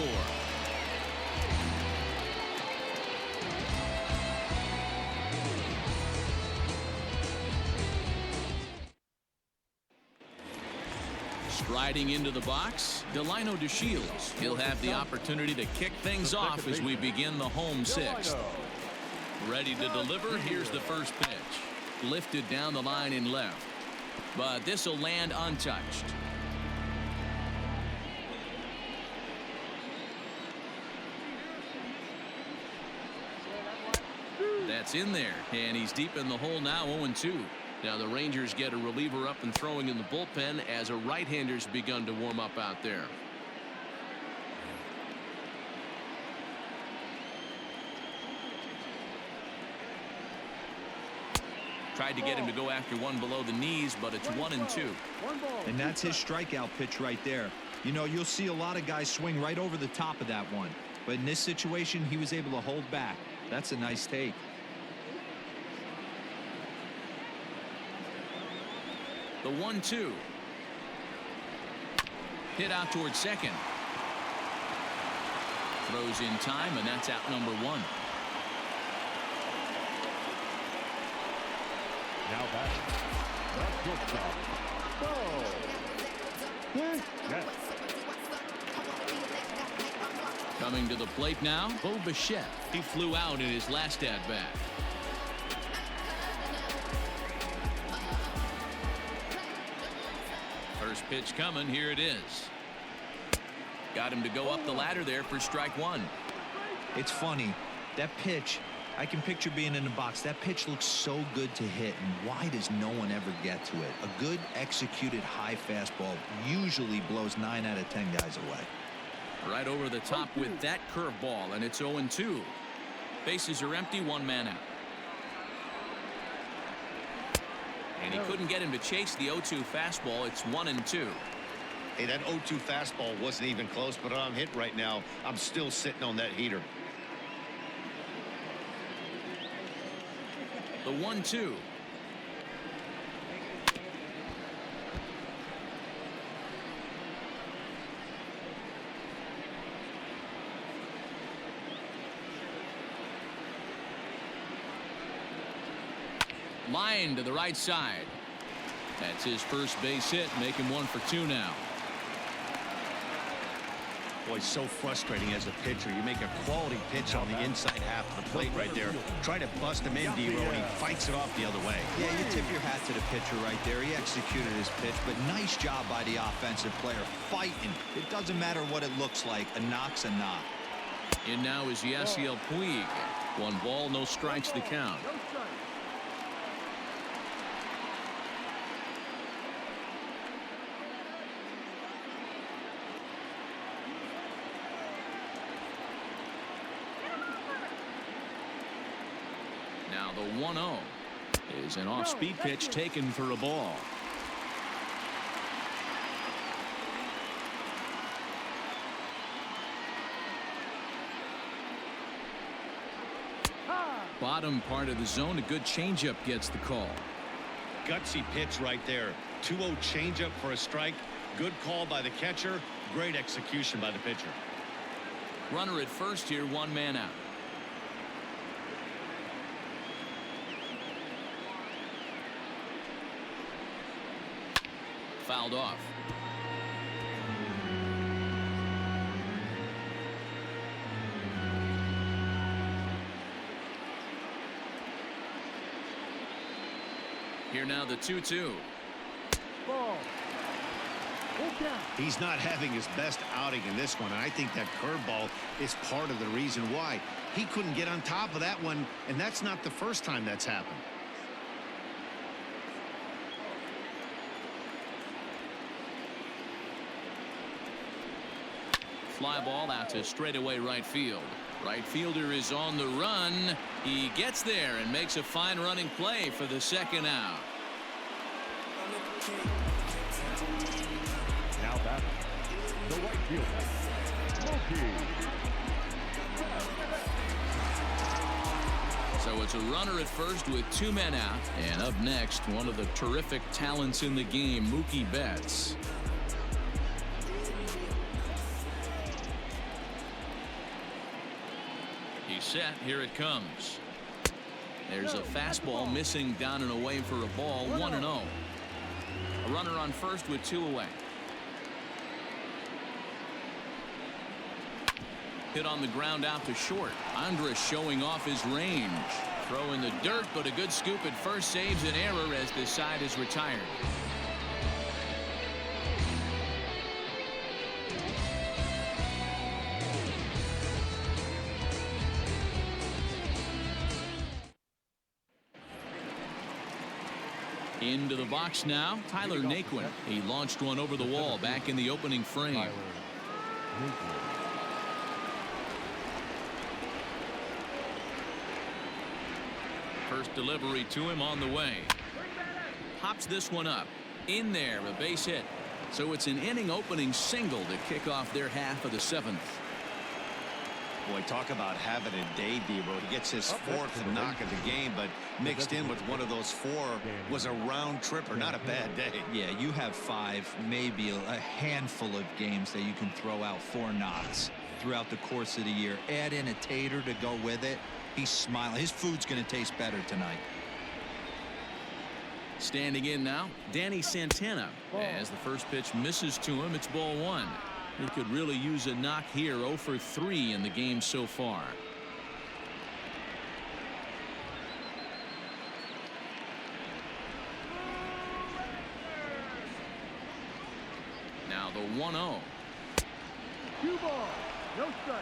Striding into the box, Delino DeShields. He'll have the opportunity to kick things off as we begin the home 6th. Ready to deliver. Here's the first pitch. Lifted down the line in left. But this will land untouched. That's in there, and he's deep in the hole now. 0-2. Now the Rangers get a reliever up and throwing in the bullpen as a right-hander's begun to warm up out there. Tried to get him to go after one below the knees, but it's 1-2. And that's his strikeout pitch right there. You know, you'll see a lot of guys swing right over the top of that one, but in this situation he was able to hold back. That's a nice take. The 1-2. Hit out towards second. Throws in time, and that's out number 1. Now back. That's shortstop. Yes. Coming to the plate now, Bo Bichette. He flew out in his last at-bat. First pitch coming. Here it is. Got him to go up the ladder there for strike 1. It's funny, that pitch, I can picture being in the box. That pitch looks so good to hit, and why does no one ever get to it? A good executed high fastball usually blows 9 out of 10 guys away. Right over the top with that curveball, and it's 0-2. Bases are empty, 1 man out. And he couldn't get him to chase the 0-2 fastball. It's 1-2. Hey, that 0-2 fastball wasn't even close, but I'm hit right now. I'm still sitting on that heater. The 1-2. Line to the right side. That's his first base hit, making 1 for 2 now. Boy, so frustrating as a pitcher. You make a quality pitch on the inside half of the plate right there. Try to bust him in, D-Row, and he fights it off the other way. Yeah, you tip your hat to the pitcher right there. He executed his pitch, but nice job by the offensive player fighting. It doesn't matter what it looks like. A knock's a knock. In now is Yasiel Puig. 1 ball, no strikes to count. Now the 1-0 is an off-speed pitch taken for a ball. Bottom part of the zone, a good changeup gets the call. Gutsy pitch right there. 2-0 changeup for a strike. Good call by the catcher. Great execution by the pitcher. Runner at first here, 1 man out. Fouled off. Here now the 2-2. Ball. He's not having his best outing in this one, and I think that curveball is part of the reason why. He couldn't get on top of that one, and that's not the first time that's happened. fly ball out to straightaway right field. Right fielder is on the run. He gets there and makes a fine running play for the second out. Now back, the right fielder, Mookie. So it's a runner at first with 2 men out. And up next, one of the terrific talents in the game, Mookie Betts. He's set. Here it comes. There's a fastball missing down and away for a ball. 1-0. A runner on first with 2 away. Hit on the ground out to short. Andrus showing off his range. Throw in the dirt, but a good scoop at first saves an error as the side is retired. Into the box now, Tyler Naquin. He launched one over the wall back in the opening frame. First delivery to him on the way. Pops this one up. In there, a base hit. So it's an inning opening single to kick off their half of the 7th. Boy, talk about having a day, Debo. He gets his 4th knock of the game, but mixed in with one of those 4 was a round tripper. Not a bad day. Yeah, you have 5, maybe a handful of games that you can throw out 4 knocks throughout the course of the year. Add in a tater to go with it. He's smiling. His food's going to taste better tonight. Standing in now, Danny Santana. As the first pitch misses to him, it's ball 1. He could really use a knock here. 0 for 3 in the game so far. Now the 1-0. 2 balls, no strike.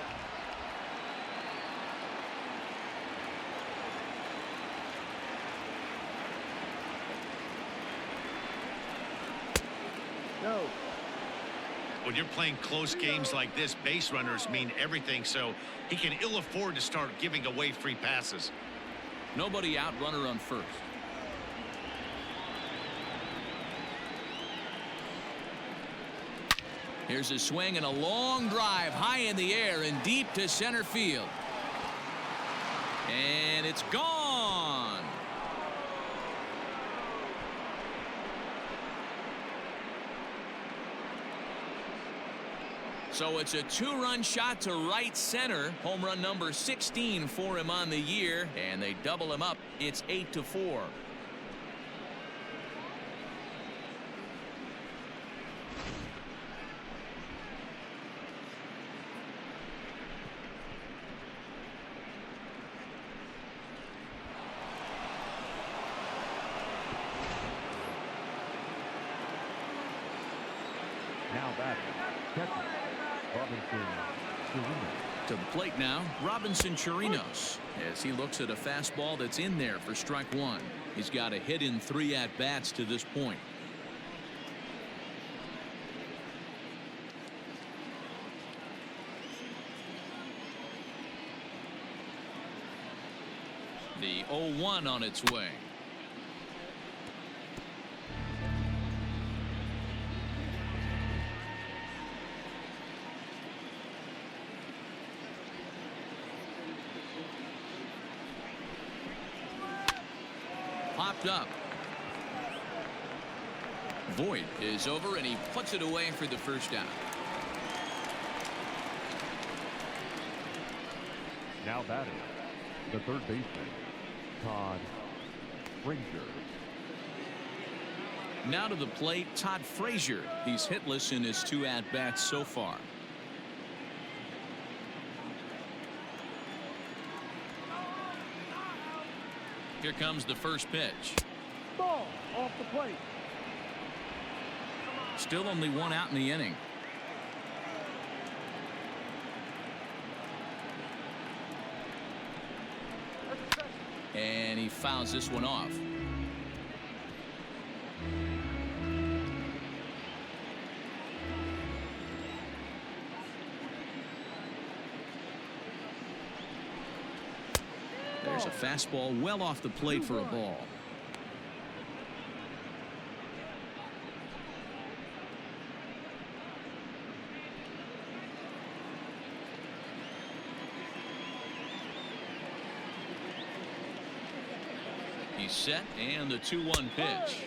No. When you're playing close games like this, base runners mean everything, so he can ill afford to start giving away free passes. Nobody out, runner on first. Here's a swing and a long drive high in the air and deep to center field. And it's gone. So it's a 2-run shot to right center. Home run number 16 for him on the year, and they double him up. It's 8-4. Now batting, catcher, Robinson Chirinos. To the plate now, Robinson Chirinos, as he looks at a fastball that's in there for strike 1. He's got a hit in 3 at-bats to this point. The 0-1 on its way. Popped up. Voit is over, and he puts it away for the first out. Now batting, the third baseman, Todd Frazier. Now to the plate, Todd Frazier. He's hitless in his 2 at-bats so far. Here comes the first pitch. Ball off the plate. Still only 1 out in the inning. And he fouls this one off. There's a fastball well off the plate for a ball. He's set, and the 2-1 pitch.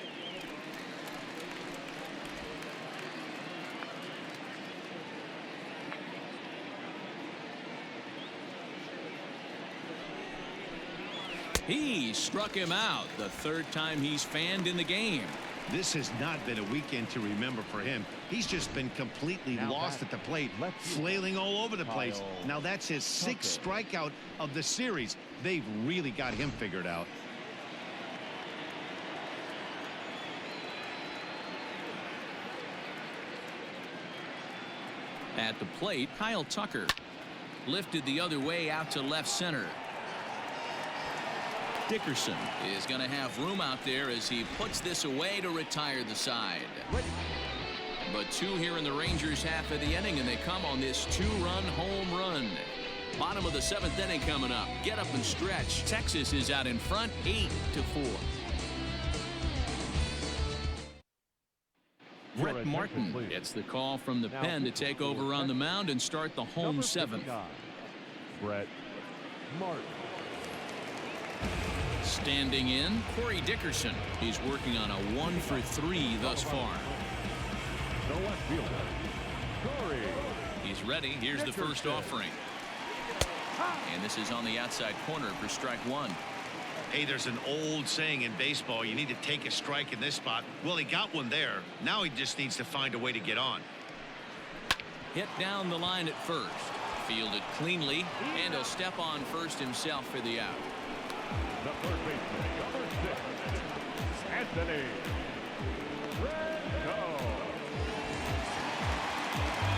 He struck him out, the third time he's fanned in the game. This has not been a weekend to remember for him. He's just been completely lost at the plate, flailing all over the place. Now that's his 6th strikeout of the series. They've really got him figured out. At the plate, Kyle Tucker lifted the other way out to left center. Dickerson is going to have room out there as he puts this away to retire the side. But 2 here in the Rangers half of the inning, and they come on this 2-run home run. Bottom of the 7th inning coming up. Get up and stretch. Texas is out in front 8-4. Brett Martin gets the call from the pen to take over on the mound and start the home 7th. Brett Martin. Standing in, Corey Dickerson. He's working on a 1-for-3 thus far. The left fielder, Corey. He's ready. Here's the first offering. And this is on the outside corner for strike 1. Hey, there's an old saying in baseball, you need to take a strike in this spot. Well, he got one there. Now he just needs to find a way to get on. Hit down the line at first. Fielded cleanly, and he'll step on first himself for the out. The first baseman, number 6, Anthony Rendon.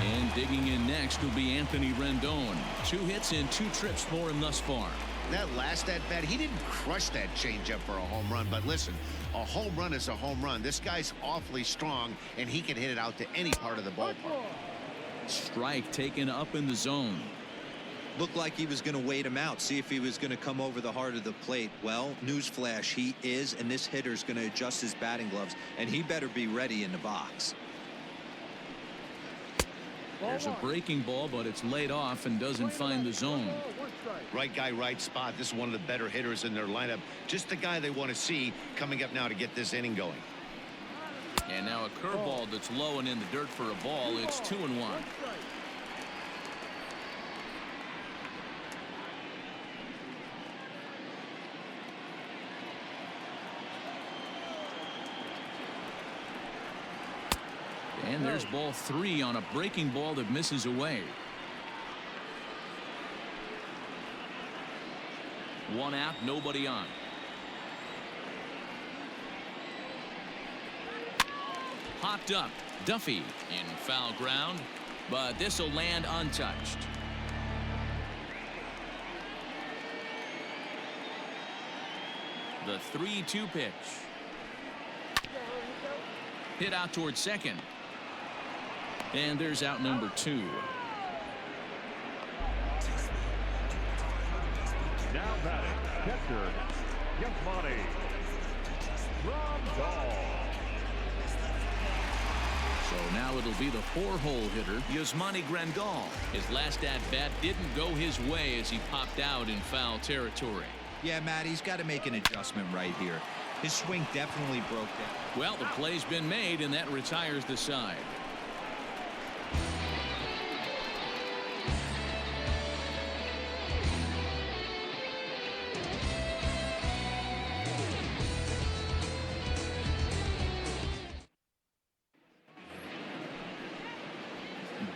And digging in next will be Anthony Rendon. 2 hits and 2 trips for him thus far. That last at bat, he didn't crush that changeup for a home run, but listen, a home run is a home run. This guy's awfully strong, and he can hit it out to any part of the ballpark. Strike taken up in the zone. Looked like he was going to wait him out, see if he was going to come over the heart of the plate. Well, newsflash, he is, and this hitter's going to adjust his batting gloves, and he better be ready in the box. There's a breaking ball, but it's laid off and doesn't find the zone. Right guy, right spot. This is one of the better hitters in their lineup. Just the guy they want to see coming up now to get this inning going. And now a curveball that's low and in the dirt for a ball. It's 2-1. And there's ball 3 on a breaking ball that misses away. 1 out, nobody on. Popped up. Duffy in foul ground, but this will land untouched. The 3-2 pitch. Hit out towards second. And there's out number 2. Now batting, catcher, Yasmani Grandal. So now it'll be the 4-hole hitter, Yasmani Grandal. His last at-bat didn't go his way as he popped out in foul territory. Yeah, Matt, he's got to make an adjustment right here. His swing definitely broke down. Well, the play's been made, and that retires the side.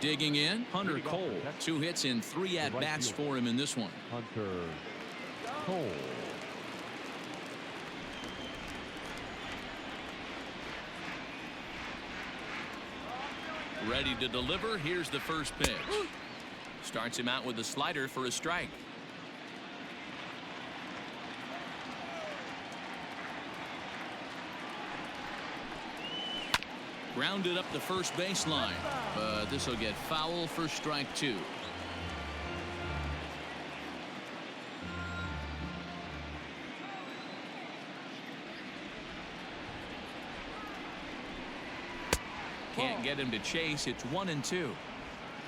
Digging in, Hunter Cole. 2 hits and 3 at-bats for him in this one. Hunter Cole. Ready to deliver. Here's the first pitch. Starts him out with a slider for a strike. Grounded up the first baseline, but this will get foul for strike 2. Can't get him to chase. It's 1-2.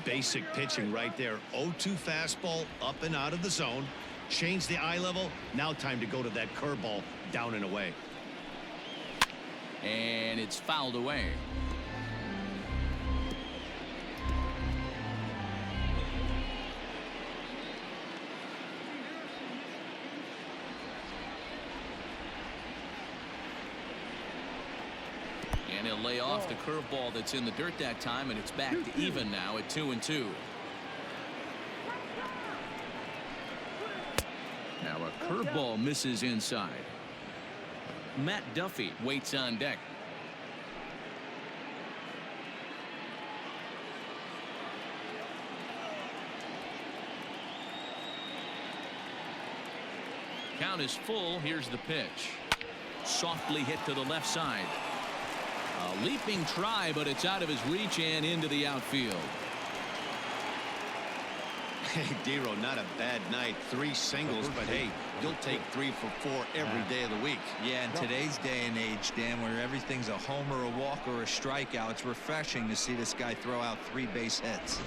Basic pitching right there. 0-2 fastball up and out of the zone. Change the eye level. Now time to go to that curveball down and away. And it's fouled away. And he'll lay off the curveball that's in the dirt that time, and it's back to even now at 2-2. Now a curveball misses inside. Matt Duffy waits on deck. Count is full. Here's the pitch. Softly hit to the left side. A leaping try, but it's out of his reach and into the outfield. Hey, Dero, not a bad night. 3 singles, but hey, you'll take 3 for 4 every day of the week. Yeah, in today's day and age, Dan, where everything's a homer, a walk, or a strikeout, it's refreshing to see this guy throw out 3 base hits.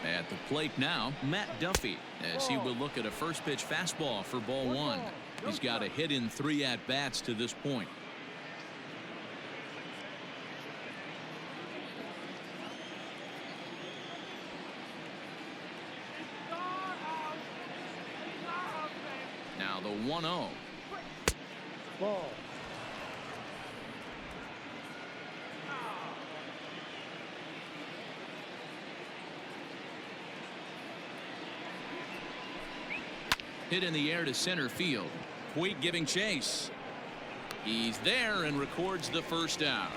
At the plate now, Matt Duffy, as he will look at a first pitch fastball for ball 1. He's got a hit in 3 at-bats to this point. Now the 1-0. Ball. Hit in the air to center field. Puig giving chase. He's there and records the first out.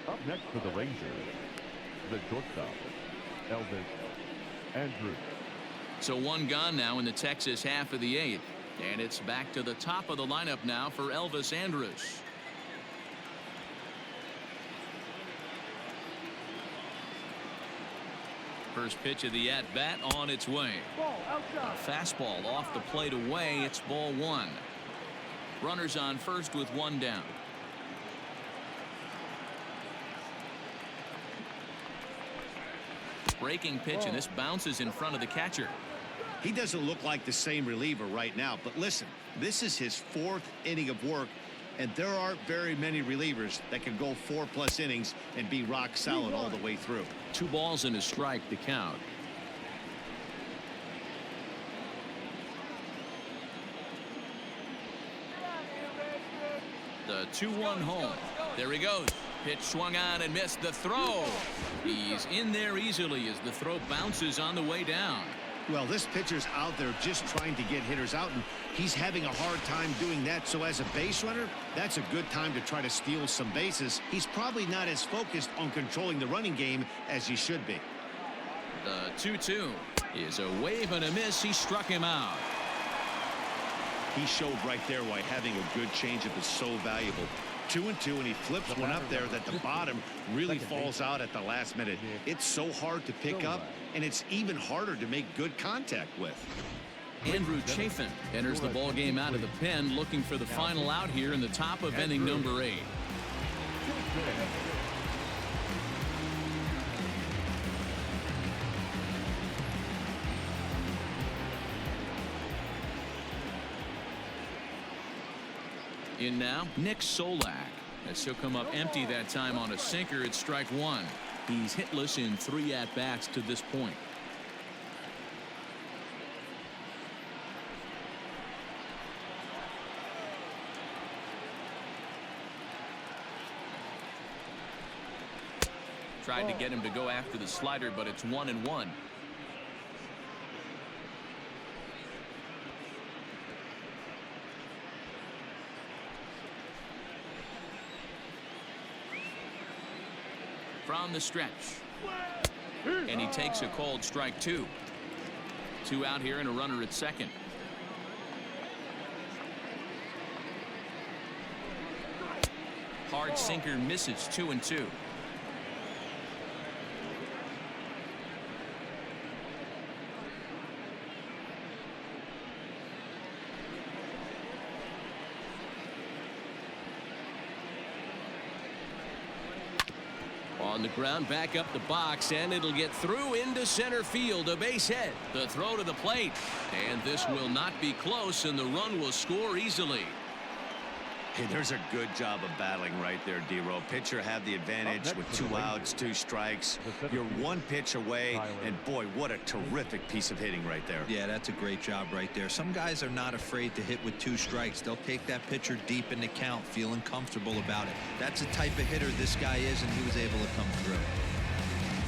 Up next for the Rangers, the shortstop, Elvis Andrews. So 1 gone now in the Texas half of the 8th. And it's back to the top of the lineup now for Elvis Andrews. First pitch of the at-bat on its way. Ball outside. A fastball off the plate away. It's ball 1. Runners on first with 1 down. Breaking pitch, and this bounces in front of the catcher. He doesn't look like the same reliever right now, but listen, this is his 4th inning of work, and there aren't very many relievers that can go 4+ innings and be rock solid all the way through. 2 balls and a strike to count. The 2-1 home. There he goes. Pitch swung on and missed the throw. He's in there easily as the throw bounces on the way down. Well, this pitcher's out there just trying to get hitters out, and he's having a hard time doing that. So as a base runner, that's a good time to try to steal some bases. He's probably not as focused on controlling the running game as he should be. The 2-2 is a wave and a miss. He struck him out. He showed right there why having a good changeup is so valuable. 2-2, and he flips one up there that the bottom really falls out at the last minute. It's so hard to pick up, and it's even harder to make good contact with. Andrew Chafin enters the ball game out of the pen, looking for the final out here in the top of inning number 8. In now, Nick Solak, as he'll come up empty that time on a sinker at strike 1. He's hitless in 3 at-bats to this point. Tried to get him to go after the slider, but it's 1-1. From the stretch, and he takes a called strike 2. 2 out here and a runner at second. Hard sinker misses. 2-2. On the ground, back up the box, and it'll get through into center field. A base hit. The throw to the plate. And this will not be close, and the run will score easily. Hey, there's a good job of battling right there, D-Row. Pitcher had the advantage with 2 outs, 2 strikes. You're 1 pitch away, and boy, what a terrific piece of hitting right there. Yeah, that's a great job right there. Some guys are not afraid to hit with 2 strikes. They'll take that pitcher deep in the count, feeling comfortable about it. That's the type of hitter this guy is, and he was able to come through.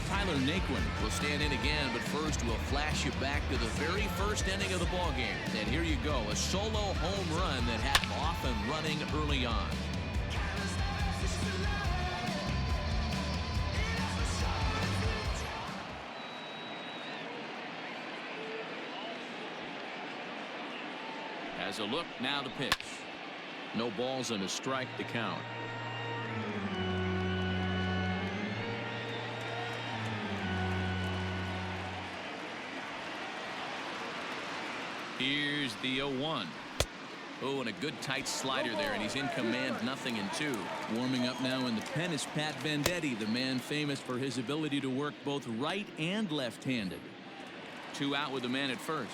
Tyler Naquin will stand in again, but first we'll flash you back to the very first inning of the ballgame. And here you go, a solo home run that had him off and running early on. As a look, now the pitch. No balls and a strike to count. Here's the 0-1. Oh, and a good tight slider there, and he's in command, 0-2. Warming up now in the pen is Pat Venditti, the man famous for his ability to work both right and left-handed. 2 out with the man at first.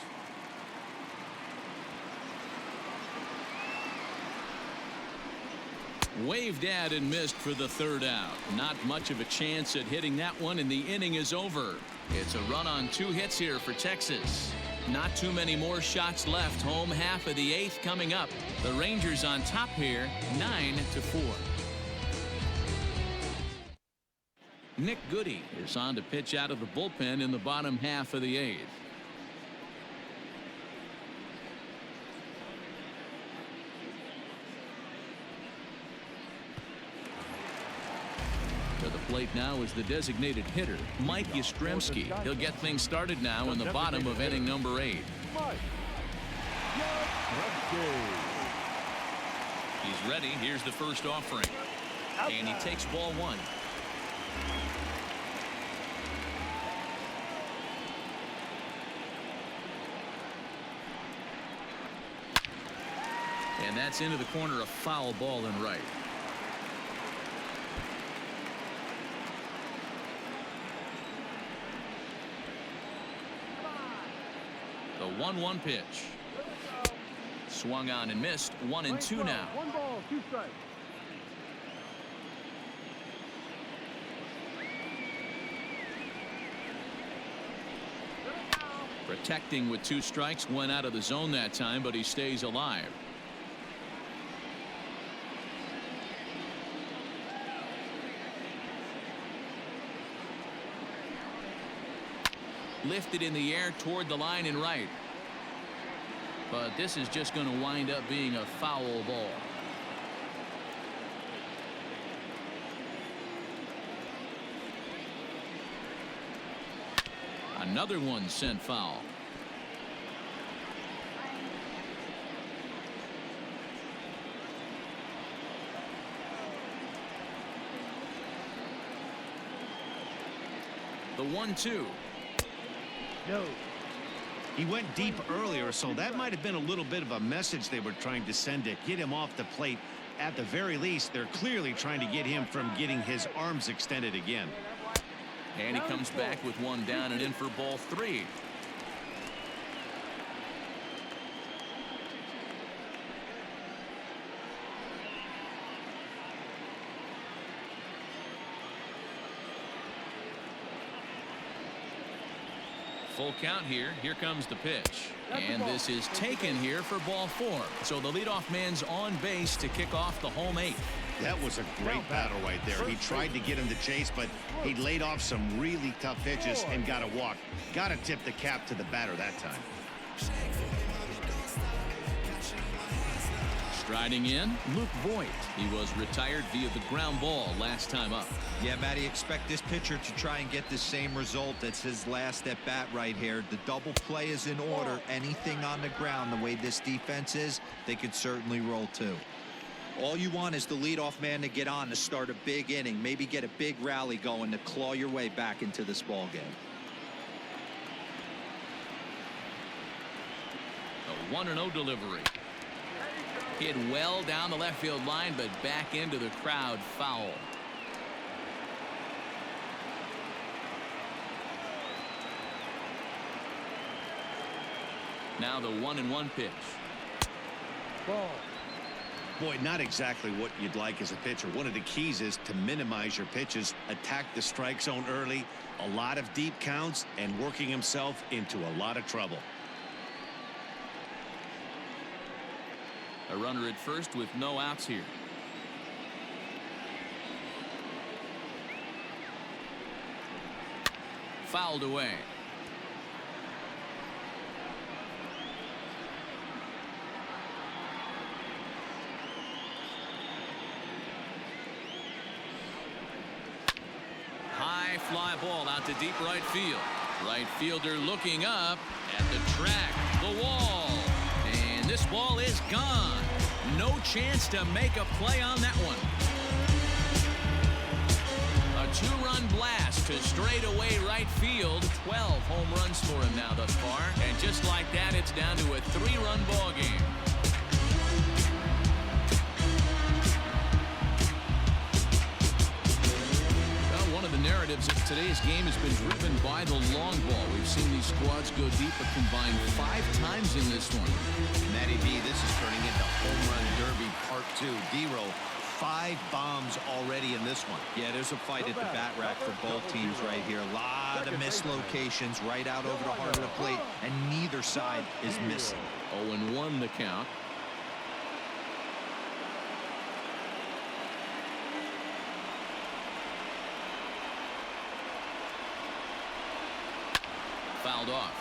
Waved at and missed for the 3rd out. Not much of a chance at hitting that one, and the inning is over. It's a run on 2 hits here for Texas. Not too many more shots left. Home half of the 8th coming up. The Rangers on top here, 9-4. Nick Goody is on to pitch out of the bullpen in the bottom half of the 8th. To the plate now is the designated hitter, Mike Yastrzemski. He'll get things started now in the bottom of inning number 8. He's ready. Here's the first offering. And he takes ball 1. And that's into the corner, a foul ball and right. The 1-1 pitch. Swung on and missed. 1-2 now. 1 ball, 2 strikes. Protecting with 2 strikes, went out of the zone that time, but he stays alive. Lifted in the air toward the line and right. But this is just going to wind up being a foul ball. Another one sent foul. The 1-2. No. He went deep earlier, so that might have been a little bit of a message they were trying to send to get him off the plate. At the very least, they're clearly trying to get him from getting his arms extended again. And he comes back with 1 down and in for ball 3. Full count here. Here comes the pitch. And this is taken here for ball 4. So the leadoff man's on base to kick off the home 8th. That was a great battle right there. He tried to get him to chase, but he laid off some really tough pitches and got a walk. Got to tip the cap to the batter that time. Striding in, Luke Voigt. He was retired via the ground ball last time up. Yeah, Matty, expect this pitcher to try and get the same result. That's his last at bat right here. The double play is in order. Anything on the ground, the way this defense is, they could certainly roll too. All you want is the leadoff man to get on to start a big inning, maybe get a big rally going to claw your way back into this ball game. A 1-0 delivery. Hit well down the left field line, but back into the crowd, foul. Now the 1-1 pitch. Ball. Boy, not exactly what you'd like as a pitcher. One of the keys is to minimize your pitches, attack the strike zone early, a lot of deep counts, and working himself into a lot of trouble. A runner at first with no outs here. Fouled away. High fly ball out to deep right field. Right fielder looking up at the track, the wall. And this ball is gone. No chance to make a play on that one. A two-run blast to straightaway right field. 12 home runs for him now thus far. And just like that, it's down to a 3-run ball game. One of the narratives of today's game has been driven by the long ball. We've seen these squads go deep a combined 5 times in this one. Matty B, this is turning into home run derby part 2. D-Row, 5 bombs already in this one. Yeah, there's a fight at the bat rack for both teams right here. A lot of mislocations right out over the heart of the plate, and neither side is missing. 0-1 the count. Fouled off.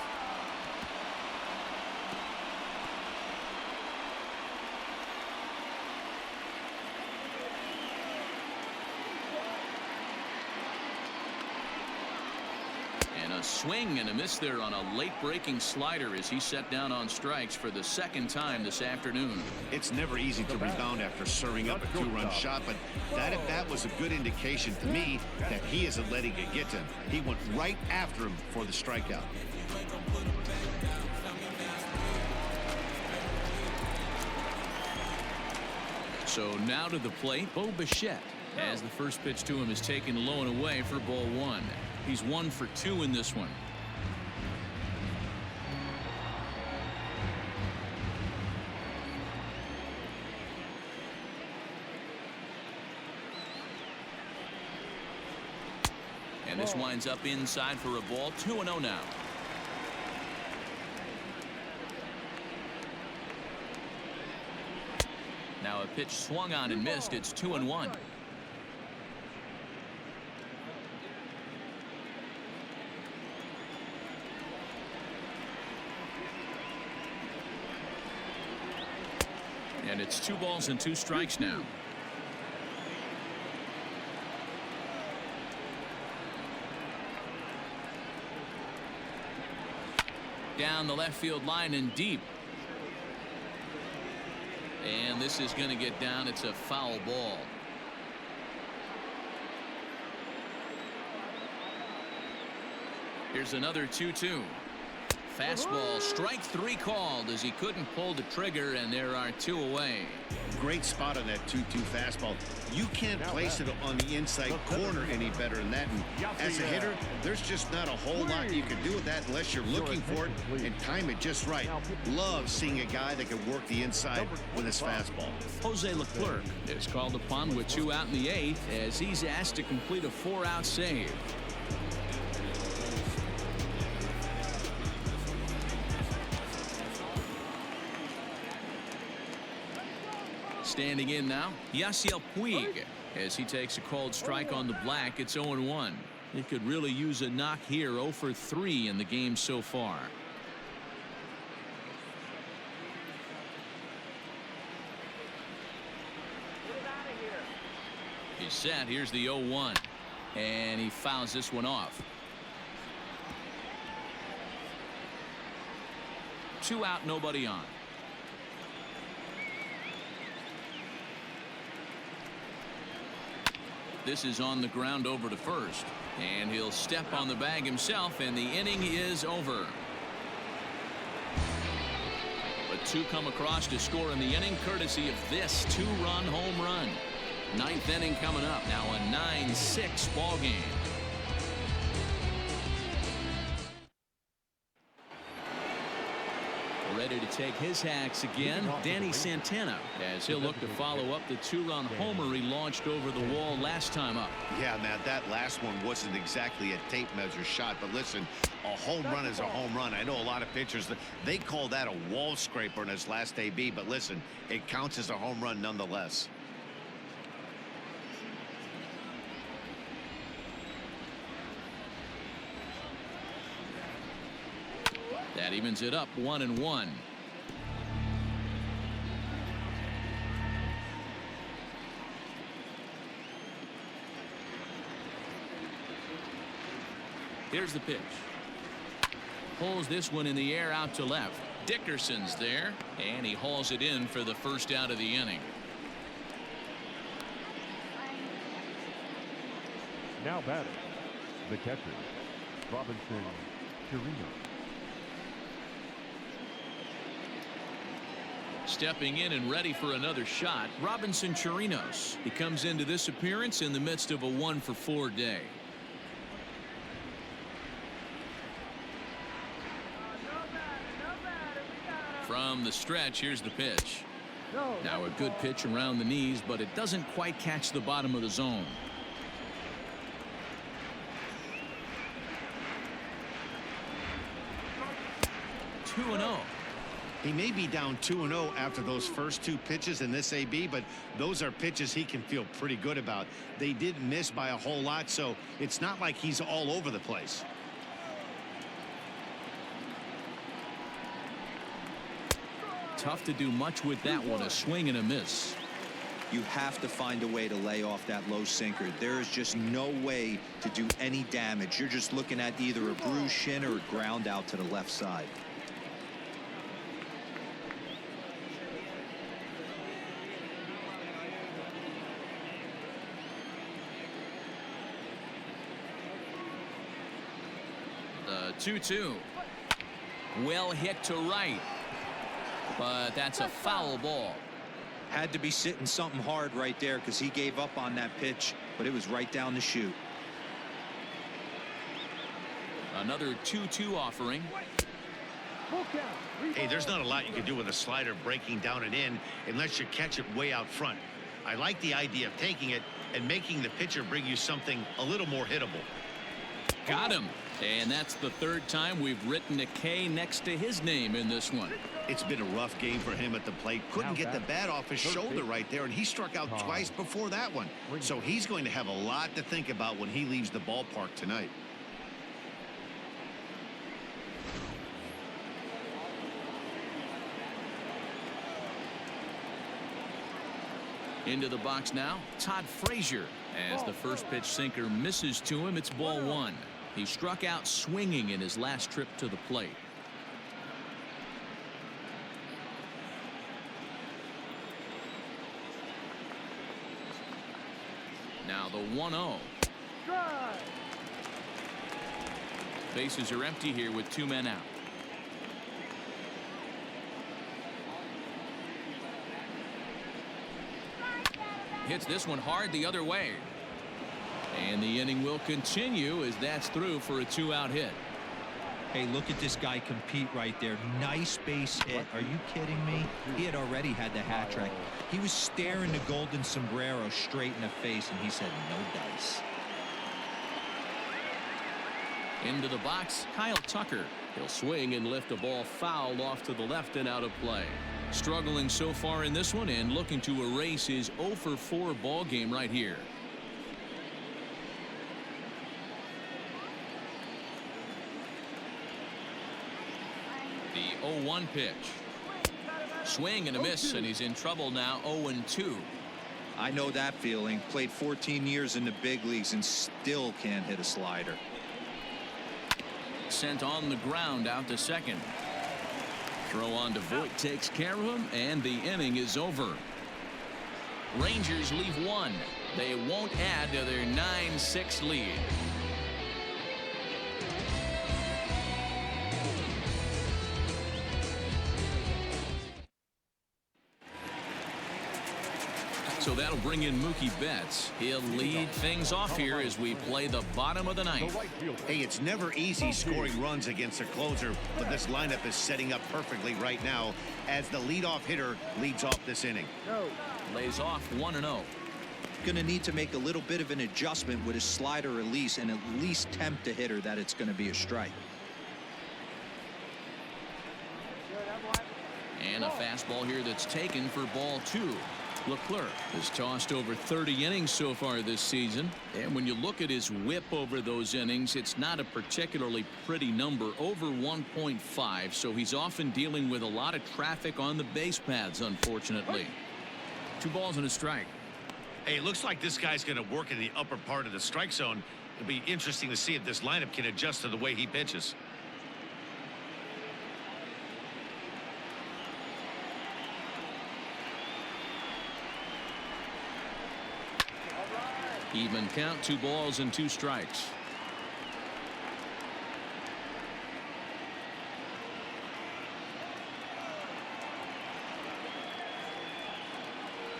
And a swing and a miss there on a late breaking slider as he set down on strikes for the 2nd time this afternoon. It's never easy to rebound after serving up a 2-run shot, but that at bat was a good indication to me that he isn't letting it get to him. He went right after him for the strikeout. So now to the plate, Bo Bichette, as the first pitch to him is taken low and away for ball 1. He's 1 for 2 in this one. And this winds up inside for a ball. 2-0 now. Now a pitch swung on and missed. It's 2-1. And it's 2 balls and 2 strikes now. Down the left field line and deep. And this is going to get down. It's a foul ball. Here's another 2-2. Fastball, strike 3 called as he couldn't pull the trigger, and there are 2 away. Great spot on that 2-2 fastball. You can't place it on the inside corner any better than that. And as a hitter, there's just not a whole lot you can do with that unless you're looking for it and time it just right. Love seeing a guy that can work the inside with his fastball. Jose Leclerc is called upon with 2 out in the 8th as he's asked to complete a 4-out save. Standing in now, Yasiel Puig, as he takes a called strike on the black. It's 0-1. He could really use a knock here. 0 for 3 in the game so far. He's set. Here's the 0-1, and he fouls this one off. 2 out, nobody on. This is on the ground over to first, and he'll step on the bag himself, and the inning is over. But 2 come across to score in the inning courtesy of this 2-run home run. 9th inning coming up. Now a 9-6 ball game. Ready to take his hacks again, Danny Santana, as he'll look to follow up the 2-run homer he launched over the wall last time up. Yeah, man, that last one wasn't exactly a tape measure shot, but listen, a home run is a home run. I know a lot of pitchers, they call that a wall scraper in his last AB, but listen, it counts as a home run nonetheless. That evens it up 1-1. Here's the pitch. Pulls this one in the air out to left. Dickerson's there, and he hauls it in for the first out of the inning. Now batting, the catcher, Robinson Chirino. Stepping in and ready for another shot, Robinson Chirinos. He comes into this appearance in the midst of a 1-for-4 day. From the stretch, here's the pitch. Now a good pitch around the knees, but it doesn't quite catch the bottom of the zone. Two 2-0. He may be down 2-0 after those first two pitches in this AB, but those are pitches he can feel pretty good about. They did miss by a whole lot, so it's not like he's all over the place. Tough to do much with that one. A swing and a miss. You have to find a way to lay off that low sinker. There is just no way to do any damage. You're just looking at either a bruised shin or a ground out to the left side. The 2-2. Well hit to right, but that's a foul ball. Had to be sitting something hard right there because he gave up on that pitch, but it was right down the chute. Another 2-2 offering. Hey, there's not a lot you can do with a slider breaking down and in unless you catch it way out front. I like the idea of taking it and making the pitcher bring you something a little more hittable. Got him. And that's the third time we've written a K next to his name in this one. It's been a rough game for him at the plate. Couldn't get the bat off his shoulder right there, and he struck out twice before that one. So he's going to have a lot to think about when he leaves the ballpark tonight. Into the box now, Todd Frazier. As the first pitch sinker misses to him, it's ball one. He struck out swinging in his last trip to the plate. Now the 1-0. Bases are empty here with two men out. Hits this one hard the other way. And the inning will continue as that's through for a two-out hit. Hey, look at this guy compete right there. Nice base hit. Are you kidding me? He had already had the hat trick. He was staring the golden sombrero straight in the face, and he said no dice. Into the box, Kyle Tucker. He'll swing and lift a ball foul off to the left and out of play. Struggling so far in this one and looking to erase his 0-for-4 ball game right here. The 0-1 pitch. Swing and a miss, and he's in trouble now. 0-2. I know that feeling. Played 14 years in the big leagues and still can't hit a slider. Sent on the ground out to second. Throw on to Voit takes care of him, and the inning is over. Rangers leave one. They won't add to their 9-6 lead. So that'll bring in Mookie Betts. He'll lead things off here as we play the bottom of the ninth. Hey, it's never easy scoring runs against a closer, but this lineup is setting up perfectly right now as the leadoff hitter leads off this inning. Lays off 1-0. Going to need to make a little bit of an adjustment with his slider release and at least tempt the hitter that it's going to be a strike. And a fastball here that's taken for ball 2. Leclerc has tossed over 30 innings so far this season, and when you look at his whip over those innings, it's not a particularly pretty number, over 1.5, so he's often dealing with a lot of traffic on the base paths, unfortunately. 2 balls and a strike. Hey, it looks like this guy's going to work in the upper part of the strike zone. It'll be interesting to see if this lineup can adjust to the way he pitches. Even count, 2 balls and 2 strikes.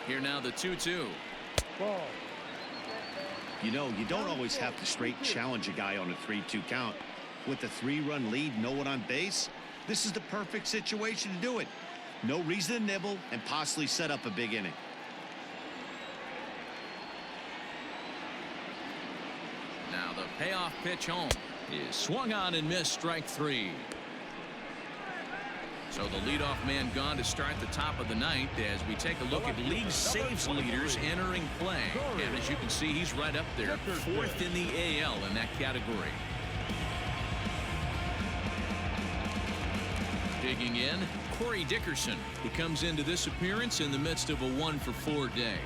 Here now the 2-2. Ball. You know, you don't always have to straight challenge a guy on a 3-2 count. With the 3-run lead, no one on base, this is the perfect situation to do it. No reason to nibble and possibly set up a big inning. Now the payoff pitch home is swung on and missed, strike 3. So the leadoff man gone to start the top of the ninth as we take a look at league saves leaders entering play. And as you can see, he's right up there, 4th in the AL in that category. Digging in, Corey Dickerson. He comes into this appearance in the midst of a 1-for-4 day.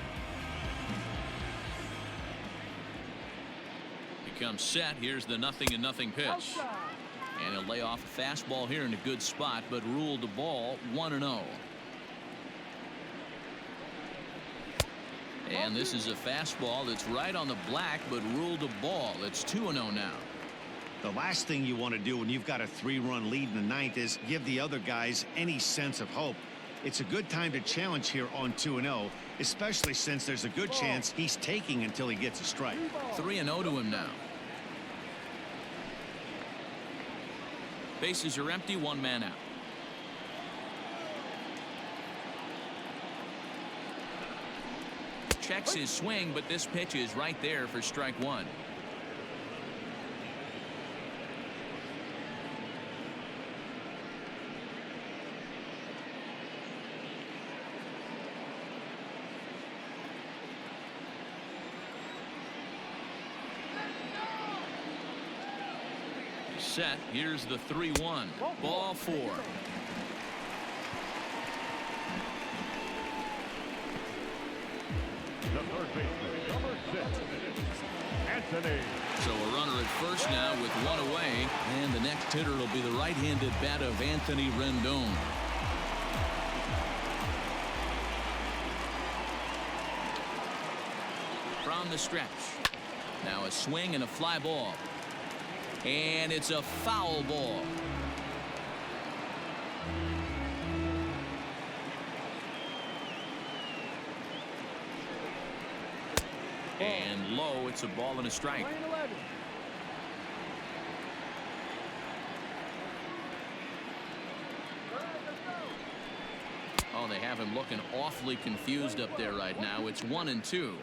He comes set. Here's the 0-0 pitch. And he'll lay off a fastball here in a good spot, but ruled the ball 1-0. And this is a fastball that's right on the black, but ruled a ball. It's 2-0 now. The last thing you want to do when you've got a 3-run lead in the ninth is give the other guys any sense of hope. It's a good time to challenge here on 2-0, especially since there's a good chance he's taking until he gets a strike. 3-0 to him now. Bases are empty, 1 man out. Checks his swing, but this pitch is right there for strike 1. Set. Here's the 3-1. Ball 4. The third baseman, number 6, Anthony. So a runner at first now with 1 away, and the next hitter will be the right-handed bat of Anthony Rendon. From the stretch. Now a swing and a fly ball. And it's a foul ball. And low, it's a ball and a strike. Oh, they have him looking awfully confused up there right now. It's 1-2.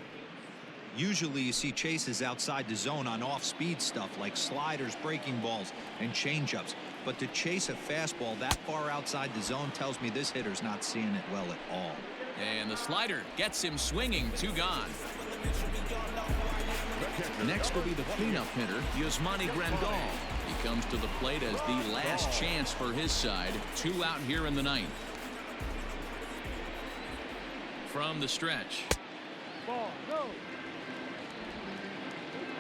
Usually you see chases outside the zone on off-speed stuff like sliders, breaking balls, and changeups. But to chase a fastball that far outside the zone tells me this hitter's not seeing it well at all. And the slider gets him swinging. 2 gone. Next will be the cleanup hitter, Yasmani Grandal. He comes to the plate as the last chance for his side. 2 out here in the ninth. From the stretch. Ball, go.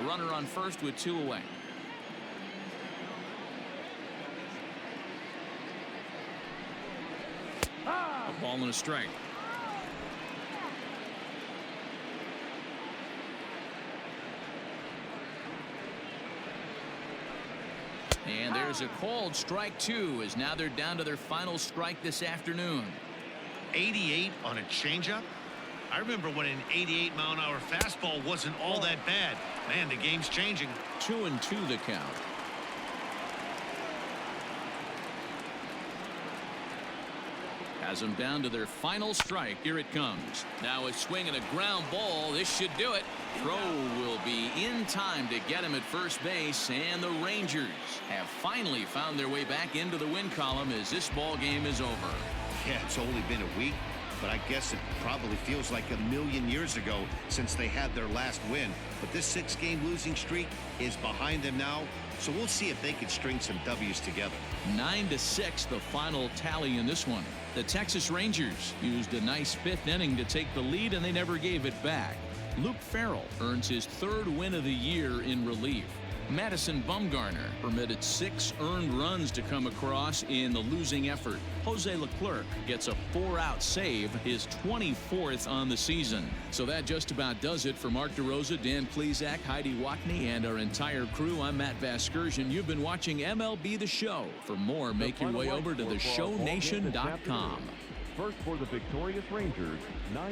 A runner on first with 2 away. A ball and a strike. And there's a called strike 2 as now they're down to their final strike this afternoon. 88 on a changeup. I remember when an 88-mile-an-hour fastball wasn't all that bad. Man, the game's changing. 2-2 the count. Has them down to their final strike. Here it comes. Now a swing and a ground ball. This should do it. Throw will be in time to get him at first base, and the Rangers have finally found their way back into the win column as this ball game is over. Yeah, it's only been a week, but I guess it probably feels like a million years ago since they had their last win. But this 6-game losing streak is behind them now, so we'll see if they can string some W's together. 9-6 the final tally in this one. The Texas Rangers used a nice 5th inning to take the lead, and they never gave it back. Luke Farrell earns his 3rd win of the year in relief. Madison Bumgarner permitted 6 earned runs to come across in the losing effort. Jose Leclerc gets a 4-out save, his 24th on the season. So that just about does it for Mark DeRosa, Dan Plesac, Heidi Watney, and our entire crew. I'm Matt Vasgersian. You've been watching MLB The Show. For more, make your way over to theshownation.com. First for the victorious Rangers, 9